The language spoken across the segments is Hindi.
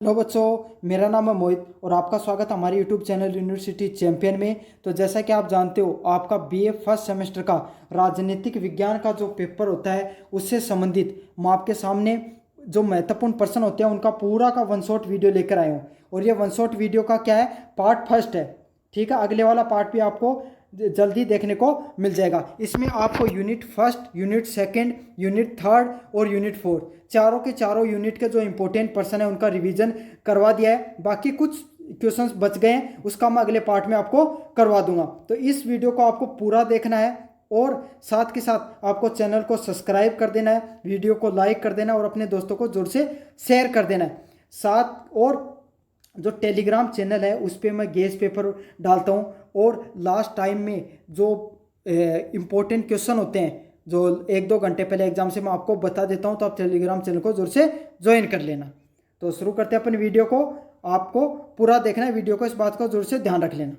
हेलो बच्चों, मेरा नाम है मोहित और आपका स्वागत है हमारे यूट्यूब चैनल यूनिवर्सिटी चैंपियन में। तो जैसा कि आप जानते हो, आपका बीए फर्स्ट सेमेस्टर का राजनीतिक विज्ञान का जो पेपर होता है उससे संबंधित मैं आपके सामने जो महत्वपूर्ण प्रश्न होते हैं उनका पूरा का वन शॉट वीडियो लेकर आया हूँ। और ये वन शॉट वीडियो का क्या है, पार्ट फर्स्ट है। ठीक है, अगले वाला पार्ट भी आपको जल्दी देखने को मिल जाएगा। इसमें आपको unit first, unit second, unit third और यूनिट फोर चारों के चारों यूनिट के जो इंपॉर्टेंट पर्सन है उनका रिवीजन करवा दिया है। बाकी कुछ क्वेश्चंस बच गए हैं, उसका मैं अगले पार्ट में आपको करवा दूंगा। तो इस वीडियो को आपको पूरा देखना है और साथ के साथ आपको चैनल को सब्सक्राइब कर देना है, वीडियो को लाइक कर देना है और अपने दोस्तों को जोर से शेयर कर देना है। साथ और जो टेलीग्राम चैनल है उस पर मैं गेस पेपर डालता हूँ और लास्ट टाइम में जो इम्पोर्टेंट क्वेश्चन होते हैं जो 1-2 घंटे पहले एग्जाम से मैं आपको बता देता हूँ, तो आप टेलीग्राम चैनल को जोर से ज्वाइन कर लेना। तो शुरू करते हैं अपने वीडियो को। आपको पूरा देखना है वीडियो को, इस बात का जोर से ध्यान रख लेना।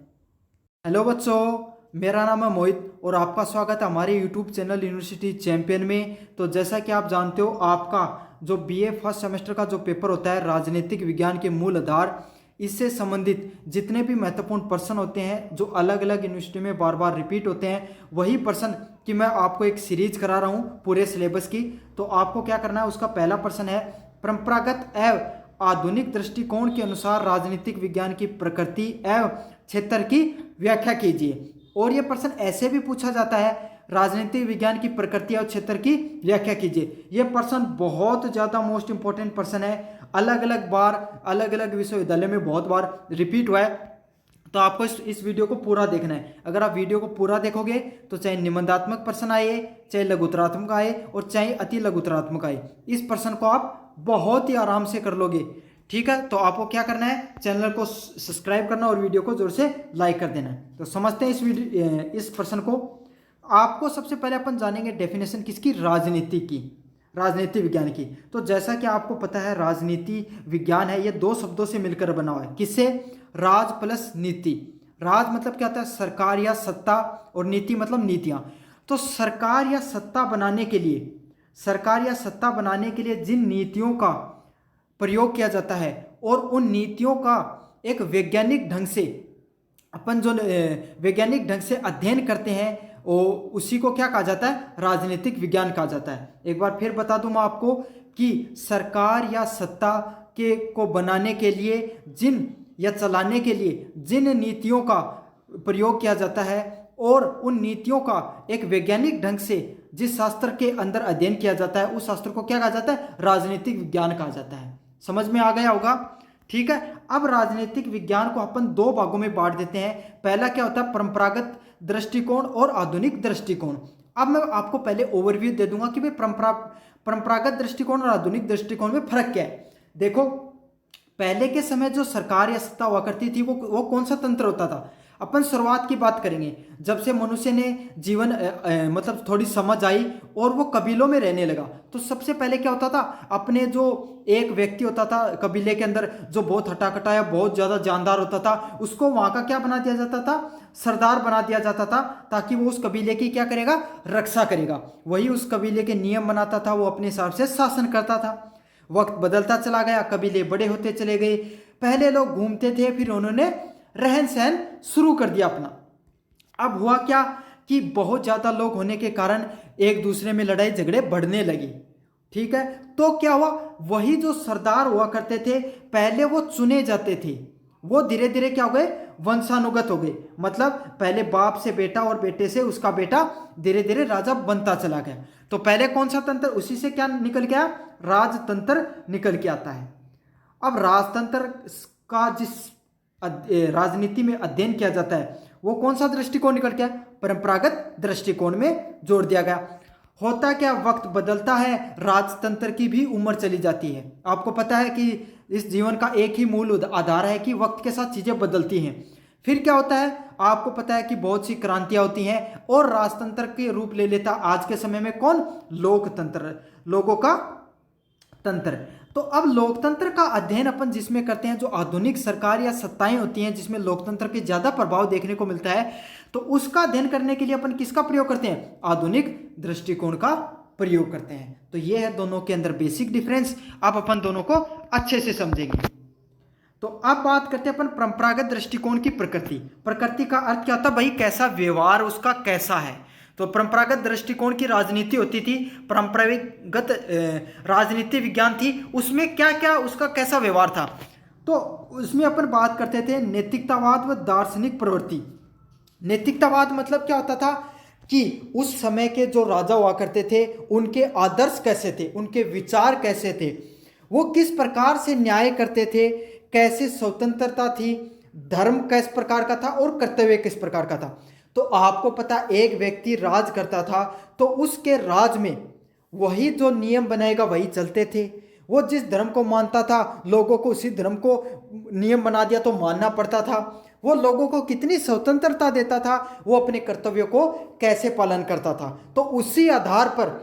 हेलो बच्चों, मेरा नाम है मोहित और आपका स्वागत है हमारे यूट्यूब चैनल यूनिवर्सिटी चैंपियन में। तो जैसा कि आप जानते हो, आपका जो बीए फर्स्ट सेमेस्टर का जो पेपर होता है राजनीतिक विज्ञान के मूल आधार, इससे संबंधित जितने भी महत्वपूर्ण प्रश्न होते हैं जो अलग अलग यूनिवर्सिटी में बार बार रिपीट होते हैं, वही प्रश्न की मैं आपको एक सीरीज करा रहा हूँ पूरे सिलेबस की। तो आपको क्या करना है, उसका पहला प्रश्न है, परंपरागत एवं आधुनिक दृष्टिकोण के अनुसार राजनीतिक विज्ञान की प्रकृति एवं क्षेत्र की व्याख्या कीजिए। और यह प्रश्न ऐसे भी पूछा जाता है, राजनीतिक विज्ञान की प्रकृति और क्षेत्र की व्याख्या कीजिए। यह प्रश्न बहुत ज़्यादा मोस्ट इंपॉर्टेंट प्रश्न है, अलग अलग बार अलग अलग विश्वविद्यालय में बहुत बार रिपीट हुआ है। तो आपको इस वीडियो को पूरा देखना है। अगर आप वीडियो को पूरा देखोगे तो चाहे निबंधात्मक प्रश्न आए, चाहे लघुतरात्मक आए और चाहे अति लघुतरात्मक आए, इस प्रश्न को आप बहुत ही आराम से कर लोगे। ठीक है, तो आपको क्या करना है, चैनल को सब्सक्राइब करना और वीडियो को जोर से लाइक कर देना है। तो समझते हैं इस प्रश्न को। आपको सबसे पहले अपन जानेंगे डेफिनेशन किसकी, राजनीति की, राजनीति विज्ञान की। तो जैसा कि आपको पता है, राजनीति विज्ञान है, ये दो शब्दों से मिलकर बना हुआ है। किससे, राज प्लस नीति। राज मतलब क्या होता है, सरकार या सत्ता, और नीति मतलब नीतियां। तो सरकार या सत्ता बनाने के लिए, सरकार या सत्ता बनाने के लिए जिन नीतियों का प्रयोग किया जाता है और उन नीतियों का एक वैज्ञानिक ढंग से अपन जो वैज्ञानिक ढंग से अध्ययन करते हैं, वो उसी को क्या कहा जाता है, राजनीतिक विज्ञान कहा जाता है। एक बार फिर बता दूं मैं आपको कि सरकार या सत्ता के को बनाने के लिए जिन या चलाने के लिए जिन नीतियों का प्रयोग किया जाता है और उन नीतियों का एक वैज्ञानिक ढंग से जिस शास्त्र के अंदर अध्ययन किया जाता है, उस शास्त्र को क्या कहा जाता है, राजनीतिक विज्ञान कहा जाता है। समझ में आ गया होगा। ठीक है, अब राजनीतिक विज्ञान को अपन दो भागों में बांट देते हैं। पहला क्या होता है, परंपरागत दृष्टिकोण और आधुनिक दृष्टिकोण। अब मैं आपको पहले ओवरव्यू दे दूंगा कि भाई परंपरागत दृष्टिकोण और आधुनिक दृष्टिकोण में फर्क क्या है। देखो, पहले के समय जो सरकार या सत्ता हुआ करती थी वो कौन सा तंत्र होता था। अपन शुरुआत की बात करेंगे, जब से मनुष्य ने जीवन मतलब थोड़ी समझ आई और वो कबीलों में रहने लगा। तो सबसे पहले क्या होता था, अपने जो एक व्यक्ति होता था कबीले के अंदर जो बहुत हटाकटा या बहुत ज़्यादा जानदार होता था, उसको वहाँ का क्या बना दिया जाता था, सरदार बना दिया जाता था, ताकि वो उस कबीले की क्या करेगा, रक्षा करेगा। वही उस कबीले के नियम बनाता था, वो अपने हिसाब से शासन करता था। वक्त बदलता चला गया, कबीले बड़े होते चले गए। पहले लोग घूमते थे, फिर उन्होंने रहन सहन शुरू कर दिया अपना। अब हुआ क्या कि बहुत ज़्यादा लोग होने के कारण एक दूसरे में लड़ाई झगड़े बढ़ने लगी। ठीक है, तो क्या हुआ, वही जो सरदार हुआ करते थे पहले वो चुने जाते थे, वो धीरे धीरे क्या हो गए, वंशानुगत हो गए। मतलब पहले बाप से बेटा और बेटे से उसका बेटा धीरे धीरे राजा बनता चला गया। तो पहले कौन सा तंत्र, उसी से क्या निकल गया, राजतंत्र निकल के आता है। अब राजतंत्र का जिस राजनीति में अध्ययन किया जाता है वो कौन सा दृष्टिकोण निकल गया, परंपरागत दृष्टिकोण में जोड़ दिया गया। होता क्या, वक्त बदलता है, राजतंत्र की भी उम्र चली जाती है। आपको पता है कि इस जीवन का एक ही मूल आधार है कि वक्त के साथ चीजें बदलती हैं। फिर क्या होता है, आपको पता है कि बहुत सी क्रांतियां होती हैं और राजतंत्र के रूप ले लेता आज के समय में कौन, लोकतंत्र, लोगों का तंत्र। तो अब लोकतंत्र का अध्ययन अपन जिसमें करते हैं, जो आधुनिक सरकार या सत्ताएं होती हैं जिसमें लोकतंत्र के ज्यादा प्रभाव देखने को मिलता है, तो उसका अध्ययन करने के लिए अपन किसका प्रयोग करते हैं, आधुनिक दृष्टिकोण का प्रयोग करते हैं। तो ये है दोनों के अंदर बेसिक डिफरेंस। अब अपन दोनों को अच्छे से समझेंगे। तो अब बात करते हैं अपन परंपरागत दृष्टिकोण की प्रकृति। प्रकृति का अर्थ क्या होता है भाई, कैसा व्यवहार उसका कैसा है। तो परंपरागत दृष्टिकोण की राजनीति होती थी, परंपरागत राजनीति विज्ञान थी, उसमें क्या क्या उसका कैसा व्यवहार था। तो उसमें अपन बात करते थे नैतिकतावाद व दार्शनिक प्रवृत्ति। नैतिकतावाद मतलब क्या होता था कि उस समय के जो राजा हुआ करते थे उनके आदर्श कैसे थे, उनके विचार कैसे थे, वो किस प्रकार से न्याय करते थे, कैसे स्वतंत्रता थी, धर्म किस प्रकार का था और कर्तव्य किस प्रकार का था। तो आपको पता, एक व्यक्ति राज करता था तो उसके राज में वही जो नियम बनाएगा वही चलते थे। वो जिस धर्म को मानता था लोगों को उसी धर्म को नियम बना दिया तो मानना पड़ता था। वो लोगों को कितनी स्वतंत्रता देता था, वो अपने कर्तव्यों को कैसे पालन करता था। तो उसी आधार पर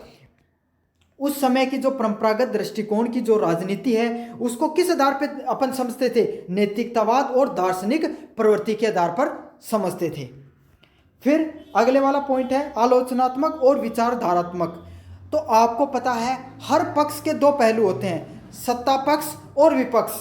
उस समय की जो परंपरागत दृष्टिकोण की जो राजनीति है उसको किस आधार पर अपन समझते थे, नैतिकतावाद और दार्शनिक प्रवृत्ति के आधार पर समझते थे। फिर अगले वाला पॉइंट है आलोचनात्मक और विचारधारात्मक। तो आपको पता है हर पक्ष के दो पहलू होते हैं, सत्ता पक्ष और विपक्ष।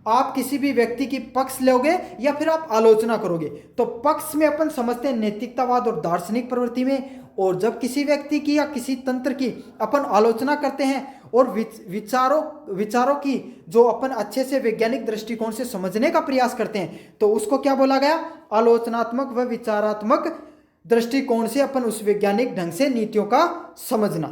आप किसी भी व्यक्ति की पक्ष लोगे या फिर आप आलोचना करोगे। तो पक्ष में अपन समझते हैं नैतिकतावाद और दार्शनिक प्रवृत्ति में, और जब किसी व्यक्ति की या किसी तंत्र की अपन आलोचना करते हैं और विचारों की जो अपन अच्छे से वैज्ञानिक दृष्टिकोण से समझने का प्रयास करते हैं तो उसको क्या बोला गया, आलोचनात्मक व विचारात्मक दृष्टिकोण से अपन उस वैज्ञानिक ढंग से नीतियों का समझना।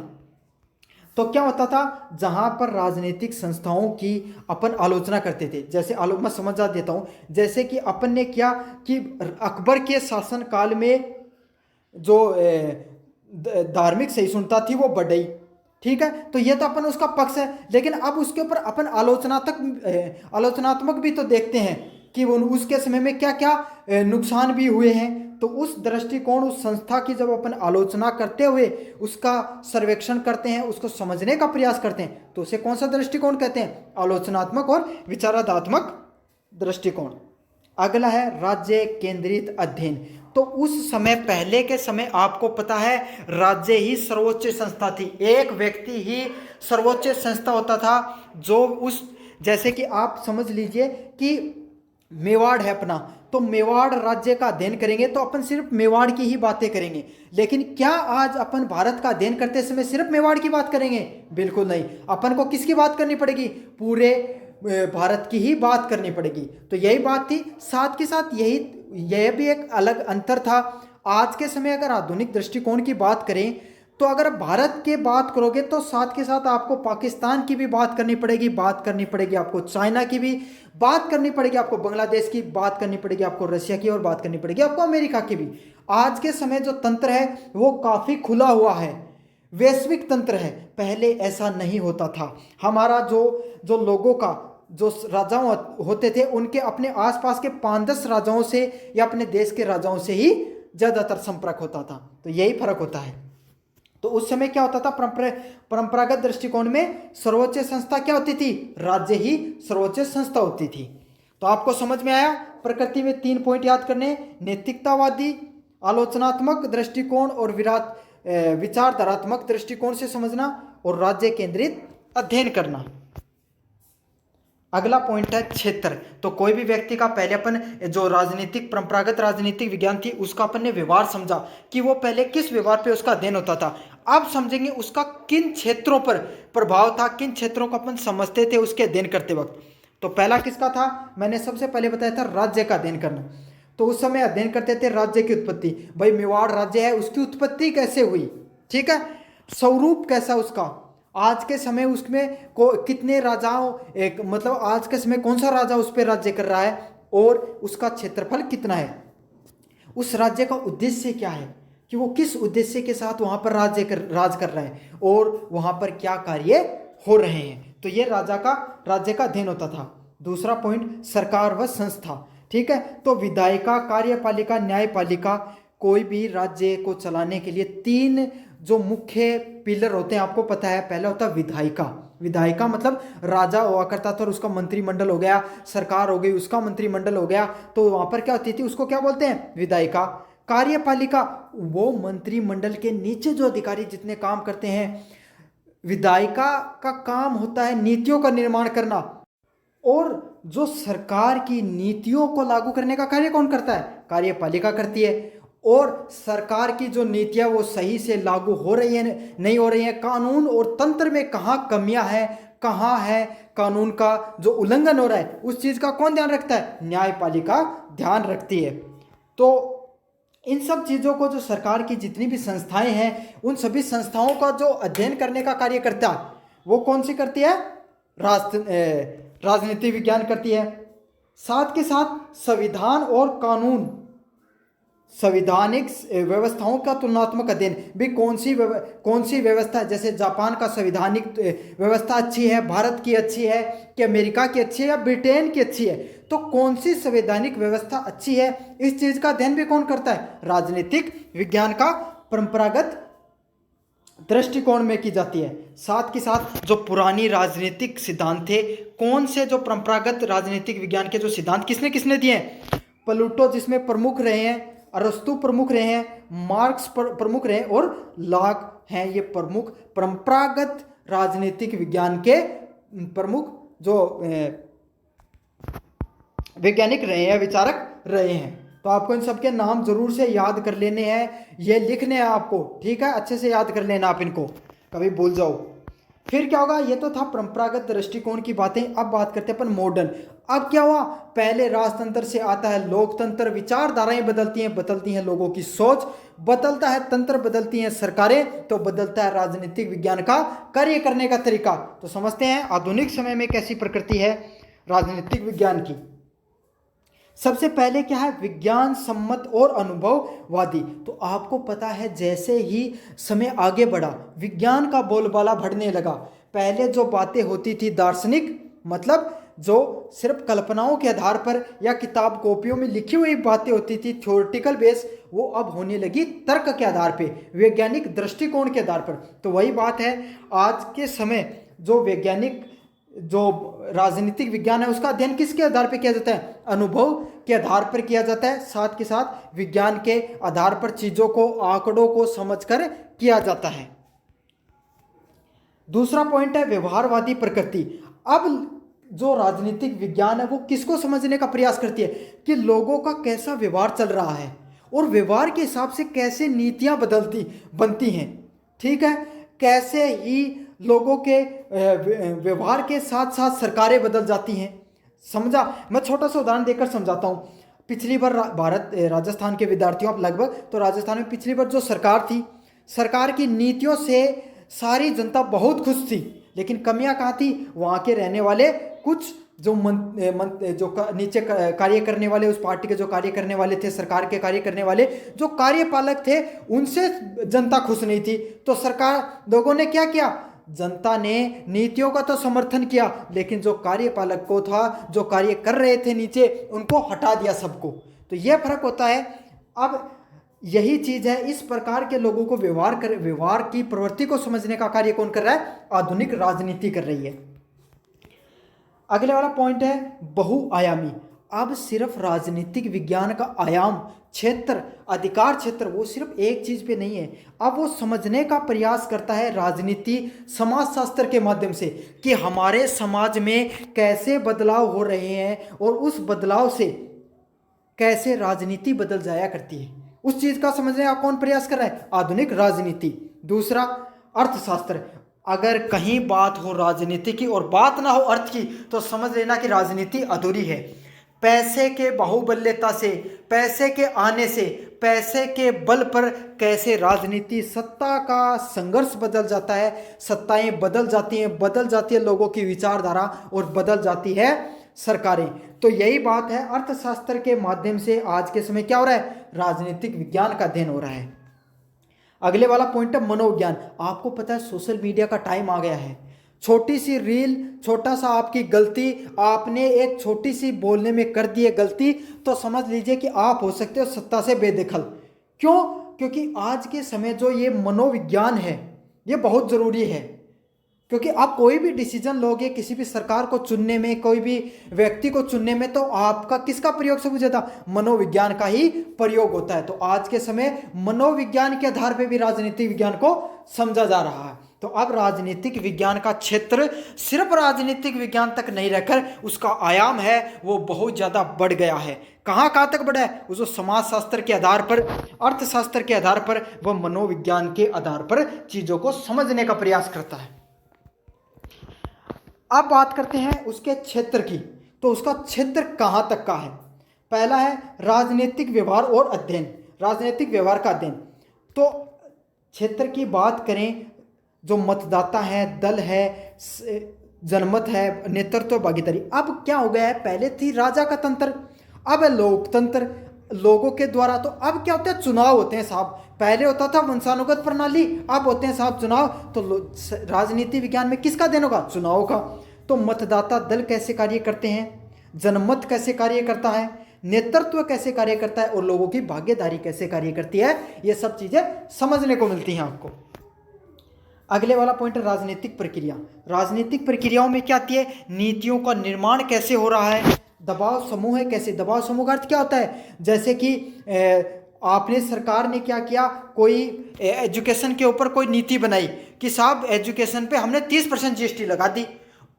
तो क्या होता था, जहां पर राजनीतिक संस्थाओं की अपन आलोचना करते थे, जैसे मैं समझा देता हूं, जैसे कि अपन ने क्या कि अकबर के शासन काल में जो धार्मिक सहिष्णुता थी वो बढ़ गई, ठीक है। तो ये तो अपन उसका पक्ष है, लेकिन अब उसके ऊपर अपन आलोचनात्मक भी तो देखते हैं कि उसके समय में क्या क्या नुकसान भी हुए हैं। तो उस दृष्टिकोण, उस संस्था की जब अपन आलोचना करते हुए उसका सर्वेक्षण करते हैं, उसको समझने का प्रयास करते हैं, तो उसे कौन सा दृष्टिकोण कहते हैं, आलोचनात्मक और विचारात्मक दृष्टिकोण। अगला है राज्य केंद्रित अध्ययन। तो उस समय, पहले के समय आपको पता है राज्य ही सर्वोच्च संस्था थी, एक व्यक्ति ही सर्वोच्च संस्था होता था जो उस, जैसे कि आप समझ लीजिए कि मेवाड़ है अपना, तो मेवाड़ राज्य का अध्ययन करेंगे तो अपन सिर्फ मेवाड़ की ही बातें करेंगे। लेकिन क्या आज अपन भारत का अध्ययन करते समय सिर्फ मेवाड़ की बात करेंगे, बिल्कुल नहीं। अपन को किसकी बात करनी पड़ेगी, पूरे भारत की ही बात करनी पड़ेगी। तो यही बात थी, साथ के साथ यह भी एक अलग अंतर था। आज के समय अगर आधुनिक दृष्टिकोण की बात करें तो अगर भारत की बात करोगे तो साथ के साथ आपको पाकिस्तान की भी बात करनी पड़ेगी, आपको चाइना की भी बात करनी पड़ेगी, आपको बांग्लादेश की बात करनी पड़ेगी, आपको रशिया की और बात करनी पड़ेगी, आपको अमेरिका की भी। आज के समय जो तंत्र है वो काफ़ी खुला हुआ है, वैश्विक तंत्र है, पहले ऐसा नहीं होता था। हमारा जो लोगों का जो राजाओं होते थे उनके अपने आसपास के 5-10 राजाओं से या अपने देश के राजाओं से ही ज़्यादातर संपर्क होता था। तो यही फर्क होता है। तो उस समय क्या होता था, परंपरागत दृष्टिकोण में सर्वोच्च संस्था क्या होती थी, राज्य ही सर्वोच्च संस्था होती थी। तो आपको समझ में आया, प्रकृति में 3 पॉइंट याद करने, नैतिकतावादी, आलोचनात्मक दृष्टिकोण और विचारधारात्मक दृष्टिकोण से समझना और राज्य केंद्रित अध्ययन करना। अगला पॉइंट है क्षेत्र। तो कोई भी व्यक्ति का पहले अपन जो परंपरागत राजनीतिक विज्ञान थी उसका अपन ने व्यवहार समझा कि वो पहले किस व्यवहार पे उसका अध्ययन होता था। अब समझेंगे उसका किन क्षेत्रों पर प्रभाव था, किन क्षेत्रों को अपन समझते थे उसके अध्ययन करते वक्त। तो पहला किसका था, मैंने सबसे पहले बताया था राज्य का अध्ययन करना। तो उस समय अध्ययन करते थे राज्य की उत्पत्ति, भाई मेवाड़ राज्य है उसकी उत्पत्ति कैसे हुई, ठीक है, स्वरूप कैसा उसका, आज के समय उसमें कितने राजाओं, एक मतलब आज के समय कौन सा राजा उस पर राज्य कर रहा है और उसका क्षेत्रफल कितना है, उस राज्य का उद्देश्य क्या है कि वो किस उद्देश्य के साथ वहाँ पर राज कर रहा है और वहाँ पर क्या कार्य हो रहे हैं। तो ये राज्य का अध्ययन होता था। दूसरा पॉइंट सरकार व संस्था, ठीक है। तो विधायिका, कार्यपालिका, न्यायपालिका, कोई भी राज्य को चलाने के लिए 3 जो मुख्य पिलर होते हैं आपको पता है। पहला होता है विधायिका मतलब राजा हुआ करता था और उसका मंत्रिमंडल हो गया, सरकार हो गई उसका मंत्रिमंडल हो गया, तो वहां पर क्या होती थी उसको क्या बोलते हैं, विधायिका। कार्यपालिका, वो मंत्रिमंडल के नीचे जो अधिकारी जितने काम करते हैं। विधायिका का काम होता है नीतियों का निर्माण करना और जो सरकार की नीतियों को लागू करने का कार्य कौन करता है? कार्यपालिका करती है। और सरकार की जो नीतियां वो सही से लागू हो रही है नहीं हो रही है, कानून और तंत्र में कहाँ कमियां हैं, कहाँ है कानून का जो उल्लंघन हो रहा है, उस चीज का कौन ध्यान रखता है? न्यायपालिका ध्यान रखती है। तो इन सब चीज़ों को जो सरकार की जितनी भी संस्थाएं हैं, उन सभी संस्थाओं का जो अध्ययन करने का कार्य करता है वो कौन सी करती है? राजनीति विज्ञान करती है। साथ के साथ संविधान और कानून, संविधानिक व्यवस्थाओं का तुलनात्मक अध्ययन भी, कौन सी व्यवस्था, जैसे जापान का संविधानिक व्यवस्था अच्छी है, भारत की अच्छी है कि अमेरिका की अच्छी है या ब्रिटेन की अच्छी है, तो कौन सी संवैधानिक व्यवस्था अच्छी है, इस चीज का अध्ययन भी कौन करता है? राजनीतिक विज्ञान का परंपरागत दृष्टिकोण में की जाती है। साथ के साथ जो पुरानी राजनीतिक सिद्धांत थे, कौन से जो परंपरागत राजनीतिक विज्ञान के जो सिद्धांत किसने किसने दिए हैं? प्लूटो जिसमें प्रमुख रहे हैं, अरस्तु प्रमुख रहे हैं, मार्क्स प्रमुख रहे हैं और लॉक हैं ये प्रमुख परंपरागत राजनीतिक विज्ञान के प्रमुख जो वैज्ञानिक रहे हैं, विचारक रहे हैं। तो आपको इन सबके नाम जरूर से याद कर लेने हैं, ये लिखने हैं आपको, ठीक है? अच्छे से याद कर लेना आप इनको, कभी भूल जाओ। फिर क्या होगा? ये तो था परंपरागत दृष्टिकोण की बातें। अब बात करते हैं अपन मॉडर्न। अब क्या हुआ? पहले राजतंत्र से आता है लोकतंत्र, विचारधाराएं बदलती हैं लोगों की सोच, बदलता है तंत्र, बदलती हैं सरकारें, तो बदलता है राजनीतिक विज्ञान का कार्य करने का तरीका। तो समझते हैं आधुनिक समय में कैसी प्रकृति है राजनीतिक विज्ञान की। सबसे पहले क्या है? विज्ञान सम्मत और अनुभववादी। तो आपको पता है जैसे ही समय आगे बढ़ा, विज्ञान का बोलबाला बढ़ने लगा। पहले जो बातें होती थी दार्शनिक, मतलब जो सिर्फ कल्पनाओं के आधार पर या किताब कॉपियों में लिखी हुई बातें होती थी, थ्योरेटिकल बेस, वो अब होने लगी तर्क के आधार पे, वैज्ञानिक दृष्टिकोण के आधार पर। तो वही बात है, आज के समय जो वैज्ञानिक जो राजनीतिक विज्ञान है उसका अध्ययन किसके आधार पर किया जाता है? अनुभव के आधार पर किया जाता है। साथ के साथ विज्ञान के आधार पर चीजों को, आंकड़ों को समझकर किया जाता है। दूसरा पॉइंट है व्यवहारवादी प्रकृति। अब जो राजनीतिक विज्ञान है वो किसको समझने का प्रयास करती है? कि लोगों का कैसा व्यवहार चल रहा है और व्यवहार के हिसाब से कैसे नीतियां बनती हैं, ठीक है? कैसे ही लोगों के व्यवहार के साथ साथ सरकारें बदल जाती हैं। समझा? मैं छोटा सा उदाहरण देकर समझाता हूँ। पिछली बार राजस्थान के विद्यार्थियों, आप लगभग, तो राजस्थान में पिछली बार जो सरकार थी, सरकार की नीतियों से सारी जनता बहुत खुश थी, लेकिन कमियां कहाँ थी? वहाँ के रहने वाले कुछ जो नीचे कार्य करने वाले, उस पार्टी के जो कार्य करने वाले थे, सरकार के कार्य करने वाले जो कार्यपालक थे, उनसे जनता खुश नहीं थी। तो लोगों ने क्या किया? जनता ने नीतियों का तो समर्थन किया, लेकिन जो कार्यपालक को था, जो कार्य कर रहे थे नीचे, उनको हटा दिया सबको। तो यह फर्क होता है। अब यही चीज है, इस प्रकार के लोगों को व्यवहार की प्रवृत्ति को समझने का कार्य कौन कर रहा है? आधुनिक राजनीति कर रही है। अगले वाला पॉइंट है बहुआयामी। अब सिर्फ राजनीतिक विज्ञान का आयाम, क्षेत्र, अधिकार क्षेत्र, वो सिर्फ एक चीज पे नहीं है। अब वो समझने का प्रयास करता है राजनीति समाजशास्त्र के माध्यम से कि हमारे समाज में कैसे बदलाव हो रहे हैं और उस बदलाव से कैसे राजनीति बदल जाया करती है, उस चीज का समझने का कौन प्रयास कर रहा है? आधुनिक राजनीति। दूसरा अर्थशास्त्र। अगर कहीं बात हो राजनीति की और बात ना हो अर्थ की, तो समझ लेना कि राजनीति अधूरी है। पैसे के बाहुबल्यता से, पैसे के आने से, पैसे के बल पर कैसे राजनीति, सत्ता का संघर्ष बदल जाता है, सत्ताएं बदल जाती है लोगों की विचारधारा और बदल जाती है सरकारें। तो यही बात है, अर्थशास्त्र के माध्यम से आज के समय क्या हो रहा है? राजनीतिक विज्ञान का अध्ययन हो रहा है। अगले वाला पॉइंट है मनोविज्ञान। आपको पता है सोशल मीडिया का टाइम आ गया है। छोटी सी रील, छोटा सा आपकी गलती, आपने एक छोटी सी बोलने में कर दी है गलती, तो समझ लीजिए कि आप हो सकते हो सत्ता से बेदखल। क्यों? क्योंकि आज के समय जो ये मनोविज्ञान है ये बहुत ज़रूरी है। क्योंकि आप कोई भी डिसीजन लोगे किसी भी सरकार को चुनने में, कोई भी व्यक्ति को चुनने में, तो आपका किसका प्रयोग सबसे ज़्यादा? मनोविज्ञान का ही प्रयोग होता है। तो आज के समय मनोविज्ञान के आधार पर भी राजनीतिक विज्ञान को समझा जा रहा है। तो अब राजनीतिक विज्ञान का क्षेत्र सिर्फ राजनीतिक विज्ञान तक नहीं रहकर उसका आयाम है वो बहुत ज़्यादा बढ़ गया है। कहाँ तक बढ़ा है? वो जो समाजशास्त्र के आधार पर, अर्थशास्त्र के आधार पर, वह मनोविज्ञान के आधार पर चीज़ों को समझने का प्रयास करता है। अब बात करते हैं उसके क्षेत्र की। तो उसका क्षेत्र कहाँ तक का है? पहला है राजनीतिक व्यवहार और अध्ययन, राजनीतिक व्यवहार का अध्ययन। तो क्षेत्र की बात करें, जो मतदाता है, दल है, जनमत है, नेतृत्व, भागीदारी। अब क्या हो गया है? पहले थी राजा का तंत्र, अब है लोकतंत्र, लोगों के द्वारा। तो अब क्या होता है? चुनाव होते हैं साहब। पहले होता था वंशानुगत प्रणाली, अब होते हैं साहब चुनाव। तो राजनीति विज्ञान में किसका देन होगा? चुनाव का। तो मतदाता दल कैसे कार्य करते हैं, जनमत कैसे कार्य करता है, नेतृत्व कैसे कार्य करता है, और लोगों की भागीदारी कैसे कार्य करती है, ये सब चीजें समझने को मिलती हैं आपको। अगले वाला पॉइंट है राजनीतिक प्रक्रिया। राजनीतिक प्रक्रियाओं में क्या आती है? नीतियों का निर्माण कैसे हो रहा है, दबाव समूह है कैसे। दबाव समूह का अर्थ क्या होता है? जैसे कि आपने, सरकार ने क्या किया, कोई एजुकेशन के ऊपर कोई नीति बनाई कि साहब एजुकेशन पे हमने 30% जीएसटी लगा दी।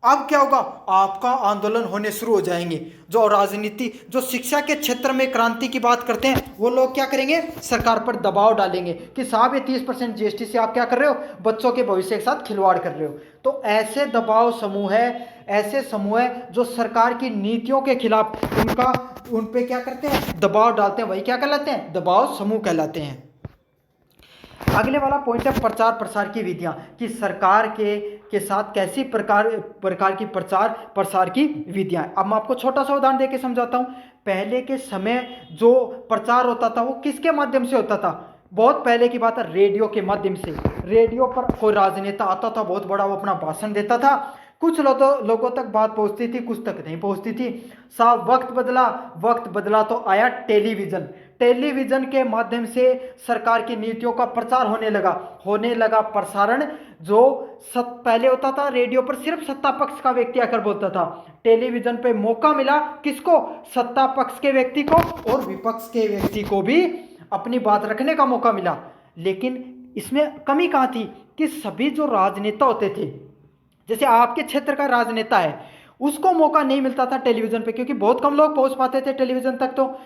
अब क्या होगा? आपका आंदोलन होने शुरू हो जाएंगे। जो राजनीति, जो शिक्षा के क्षेत्र में क्रांति की बात करते हैं, वो लोग क्या करेंगे? सरकार पर दबाव डालेंगे कि साहब ये 30% जीएसटी से आप क्या कर रहे हो? बच्चों के भविष्य के साथ खिलवाड़ कर रहे हो। तो ऐसे दबाव समूह है, ऐसे समूह है जो सरकार की नीतियों के खिलाफ उन पे क्या करते हैं? दबाव डालते हैं। वही क्या कहलाते हैं? दबाव समूह कहलाते हैं। अगले वाला पॉइंट है प्रचार प्रसार की विधियां, कि सरकार के साथ कैसी प्रकार की प्रचार प्रसार की विधियां। अब मैं आपको छोटा सा उदाहरण देके समझाता हूं। पहले के समय जो प्रचार होता था वो किसके माध्यम से होता था? बहुत पहले की बात है, रेडियो के माध्यम से। रेडियो पर कोई राजनेता आता था बहुत बड़ा, वो अपना भाषण देता था। कुछ लोगों तक बात पहुंचती थी, कुछ तक नहीं पहुंचती थी। साहब वक्त बदला तो आया टेलीविजन। टेलीविजन के माध्यम से सरकार की नीतियों का प्रचार होने लगा प्रसारण। जो पहले होता था रेडियो पर सिर्फ सत्ता पक्ष का व्यक्ति आकर बोलता था, टेलीविजन पे मौका मिला किसको? सत्ता पक्ष के व्यक्ति को और विपक्ष के व्यक्ति को भी अपनी बात रखने का मौका मिला। लेकिन इसमें कमी कहाँ थी? कि सभी जो राजनेता होते थे, जैसे आपके क्षेत्र का राजनेता है, उसको मौका नहीं मिलता था टेलीविजन पे, क्योंकि बहुत कम लोग पहुंच पाते थे टेलीविजन तक। तो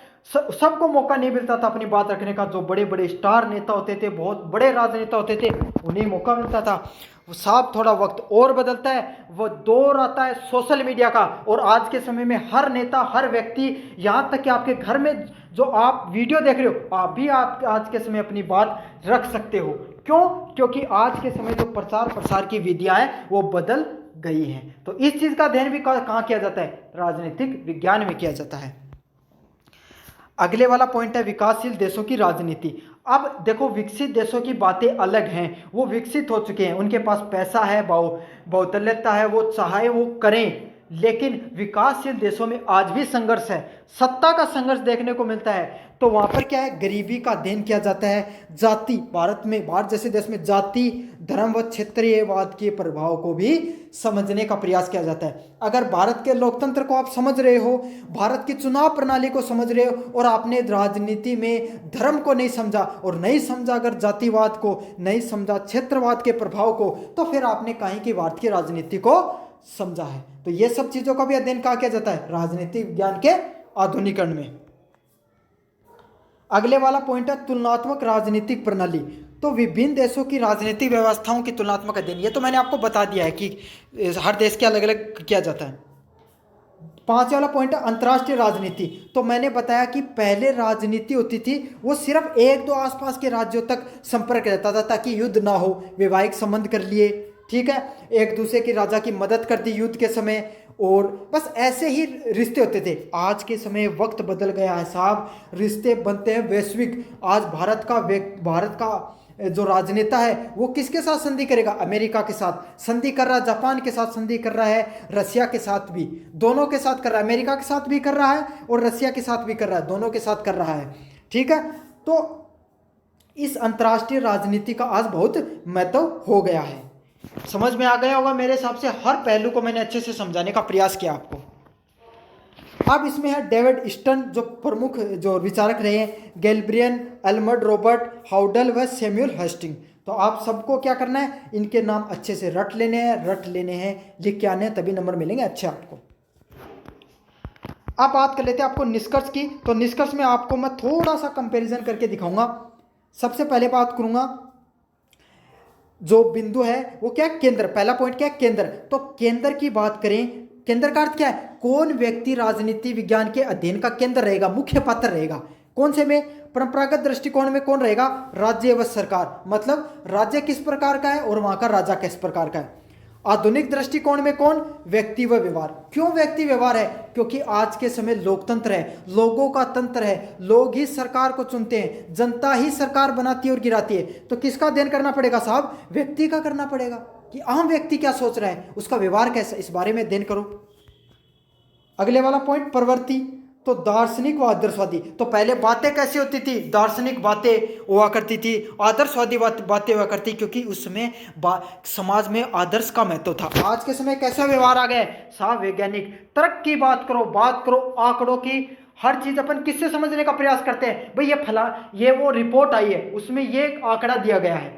सबको मौका नहीं मिलता था अपनी बात रखने का। जो बड़े बड़े स्टार नेता होते थे, बहुत बड़े राजनेता होते थे, उन्हें मौका मिलता था। साहब थोड़ा वक्त और बदलता है, वो दौर आता है सोशल मीडिया का, और आज के समय में हर नेता, हर व्यक्ति, यहाँ तक कि आपके घर में जो आप वीडियो देख रहे हो, आप भी आज के समय अपनी बात रख सकते हो। क्यों? क्योंकि आज के समय जो प्रचार प्रसार की विधियां हैं वो बदल गई हैं। तो इस चीज का अध्ययन भी कहाँ किया जाता है? राजनीतिक विज्ञान में किया जाता है। अगले वाला पॉइंट है विकासशील देशों की राजनीति। अब देखो, विकसित देशों की बातें अलग हैं, वो विकसित हो चुके हैं, उनके पास पैसा है, बहुदलीयता है, वो चाहे वो करें। लेकिन विकासशील देशों में आज भी संघर्ष है, सत्ता का संघर्ष देखने को मिलता है। तो वहां पर क्या है? गरीबी का अध्ययन किया जाता है। जाति, भारत जैसे देश में जाति, धर्म व क्षेत्रीयवाद के प्रभाव को भी समझने का प्रयास किया जाता है। अगर भारत के लोकतंत्र को आप समझ रहे हो, भारत की चुनाव प्रणाली को समझ रहे हो, और आपने राजनीति में धर्म को नहीं समझा, और नहीं समझा अगर जातिवाद को, नहीं समझा क्षेत्रवाद के प्रभाव को, तो फिर आपने कहीं की भारत की राजनीति को समझा है। तो ये सब चीजों का भी अध्ययन कहाँ किया जाता है? राजनीतिक विज्ञान के आधुनिकरण में। अगले वाला पॉइंट है तुलनात्मक राजनीतिक प्रणाली। तो विभिन्न देशों की राजनीतिक व्यवस्थाओं की तुलनात्मक अध्ययन, ये तो मैंने आपको बता दिया है कि हर देश के अलग अलग किया जाता है। पांचवा वाला पॉइंट है अंतर्राष्ट्रीय राजनीति। तो मैंने बताया कि पहले राजनीति होती थी वो सिर्फ एक दो आसपास के राज्यों तक संपर्क रहता था, ताकि युद्ध ना हो, वैवाहिक संबंध कर लिए, ठीक है, एक दूसरे की राजा की मदद कर दी युद्ध के समय, और बस ऐसे ही रिश्ते होते थे। आज के समय वक्त बदल गया है साहब, रिश्ते बनते हैं वैश्विक। आज भारत का जो राजनेता है वो किसके साथ संधि करेगा? अमेरिका के साथ संधि कर रहा है, जापान के साथ संधि कर रहा है, रसिया के साथ भी, दोनों के साथ कर रहा है। अमेरिका के साथ भी कर रहा है और रसिया के साथ भी कर रहा है, दोनों के साथ कर रहा है, ठीक है। तो इस अंतर्राष्ट्रीय राजनीति का आज बहुत महत्व हो गया है। समझ में आ गया होगा मेरे हिसाब से, हर पहलू को मैंने अच्छे से समझाने का प्रयास किया आपको। अब इसमें है डेविड स्टर्न, जो प्रमुख जो विचारक रहे हैं, गैल्ब्रियन, एल्मंड रॉबर्ट, हाउडल व सैमुअल हेस्टिंग। तो आप सबको क्या करना है, इनके नाम अच्छे से रट लेने हैं, लिख के आने हैं, तभी नंबर मिलेंगे अच्छे आपको। अब बात कर लेते हैं आपको निष्कर्ष की। तो निष्कर्ष में आपको मैं थोड़ा सा कंपैरिजन करके दिखाऊंगा। सबसे पहले बात करूंगा जो बिंदु है वो क्या है, केंद्र। पहला पॉइंट क्या है, केंद्र। तो केंद्र की बात करें, केंद्र का अर्थ क्या है, कौन व्यक्ति राजनीति विज्ञान के अध्ययन का केंद्र रहेगा, मुख्य पात्र रहेगा। कौन से में, परंपरागत दृष्टिकोण में कौन रहेगा, राज्य व सरकार। मतलब राज्य किस प्रकार का है और वहां का राजा किस प्रकार का है। आधुनिक दृष्टिकोण में कौन, व्यक्ति व व्यवहार। क्यों व्यक्ति व्यवहार है, क्योंकि आज के समय लोकतंत्र है, लोगों का तंत्र है, लोग ही सरकार को चुनते हैं, जनता ही सरकार बनाती है और गिराती है। तो किसका अध्ययन करना पड़ेगा साहब, व्यक्ति का करना पड़ेगा कि आम व्यक्ति क्या सोच रहा है, उसका व्यवहार कैसा, इस बारे में अध्ययन करो। अगले वाला पॉइंट, प्रवृत्ति। तो दार्शनिक व आदर्शवादी। तो पहले बातें कैसी होती थी, दार्शनिक बातें हुआ करती थी, आदर्शवादी बातें हुआ करती, क्योंकि उसमें समाज में आदर्श का महत्व था। आज के समय कैसा व्यवहार आ गया है साहब, वैज्ञानिक तर्क की बात करो आंकड़ों की। हर चीज अपन किससे समझने का प्रयास करते हैं, भाई ये वो रिपोर्ट आई है, उसमें ये आंकड़ा दिया गया है,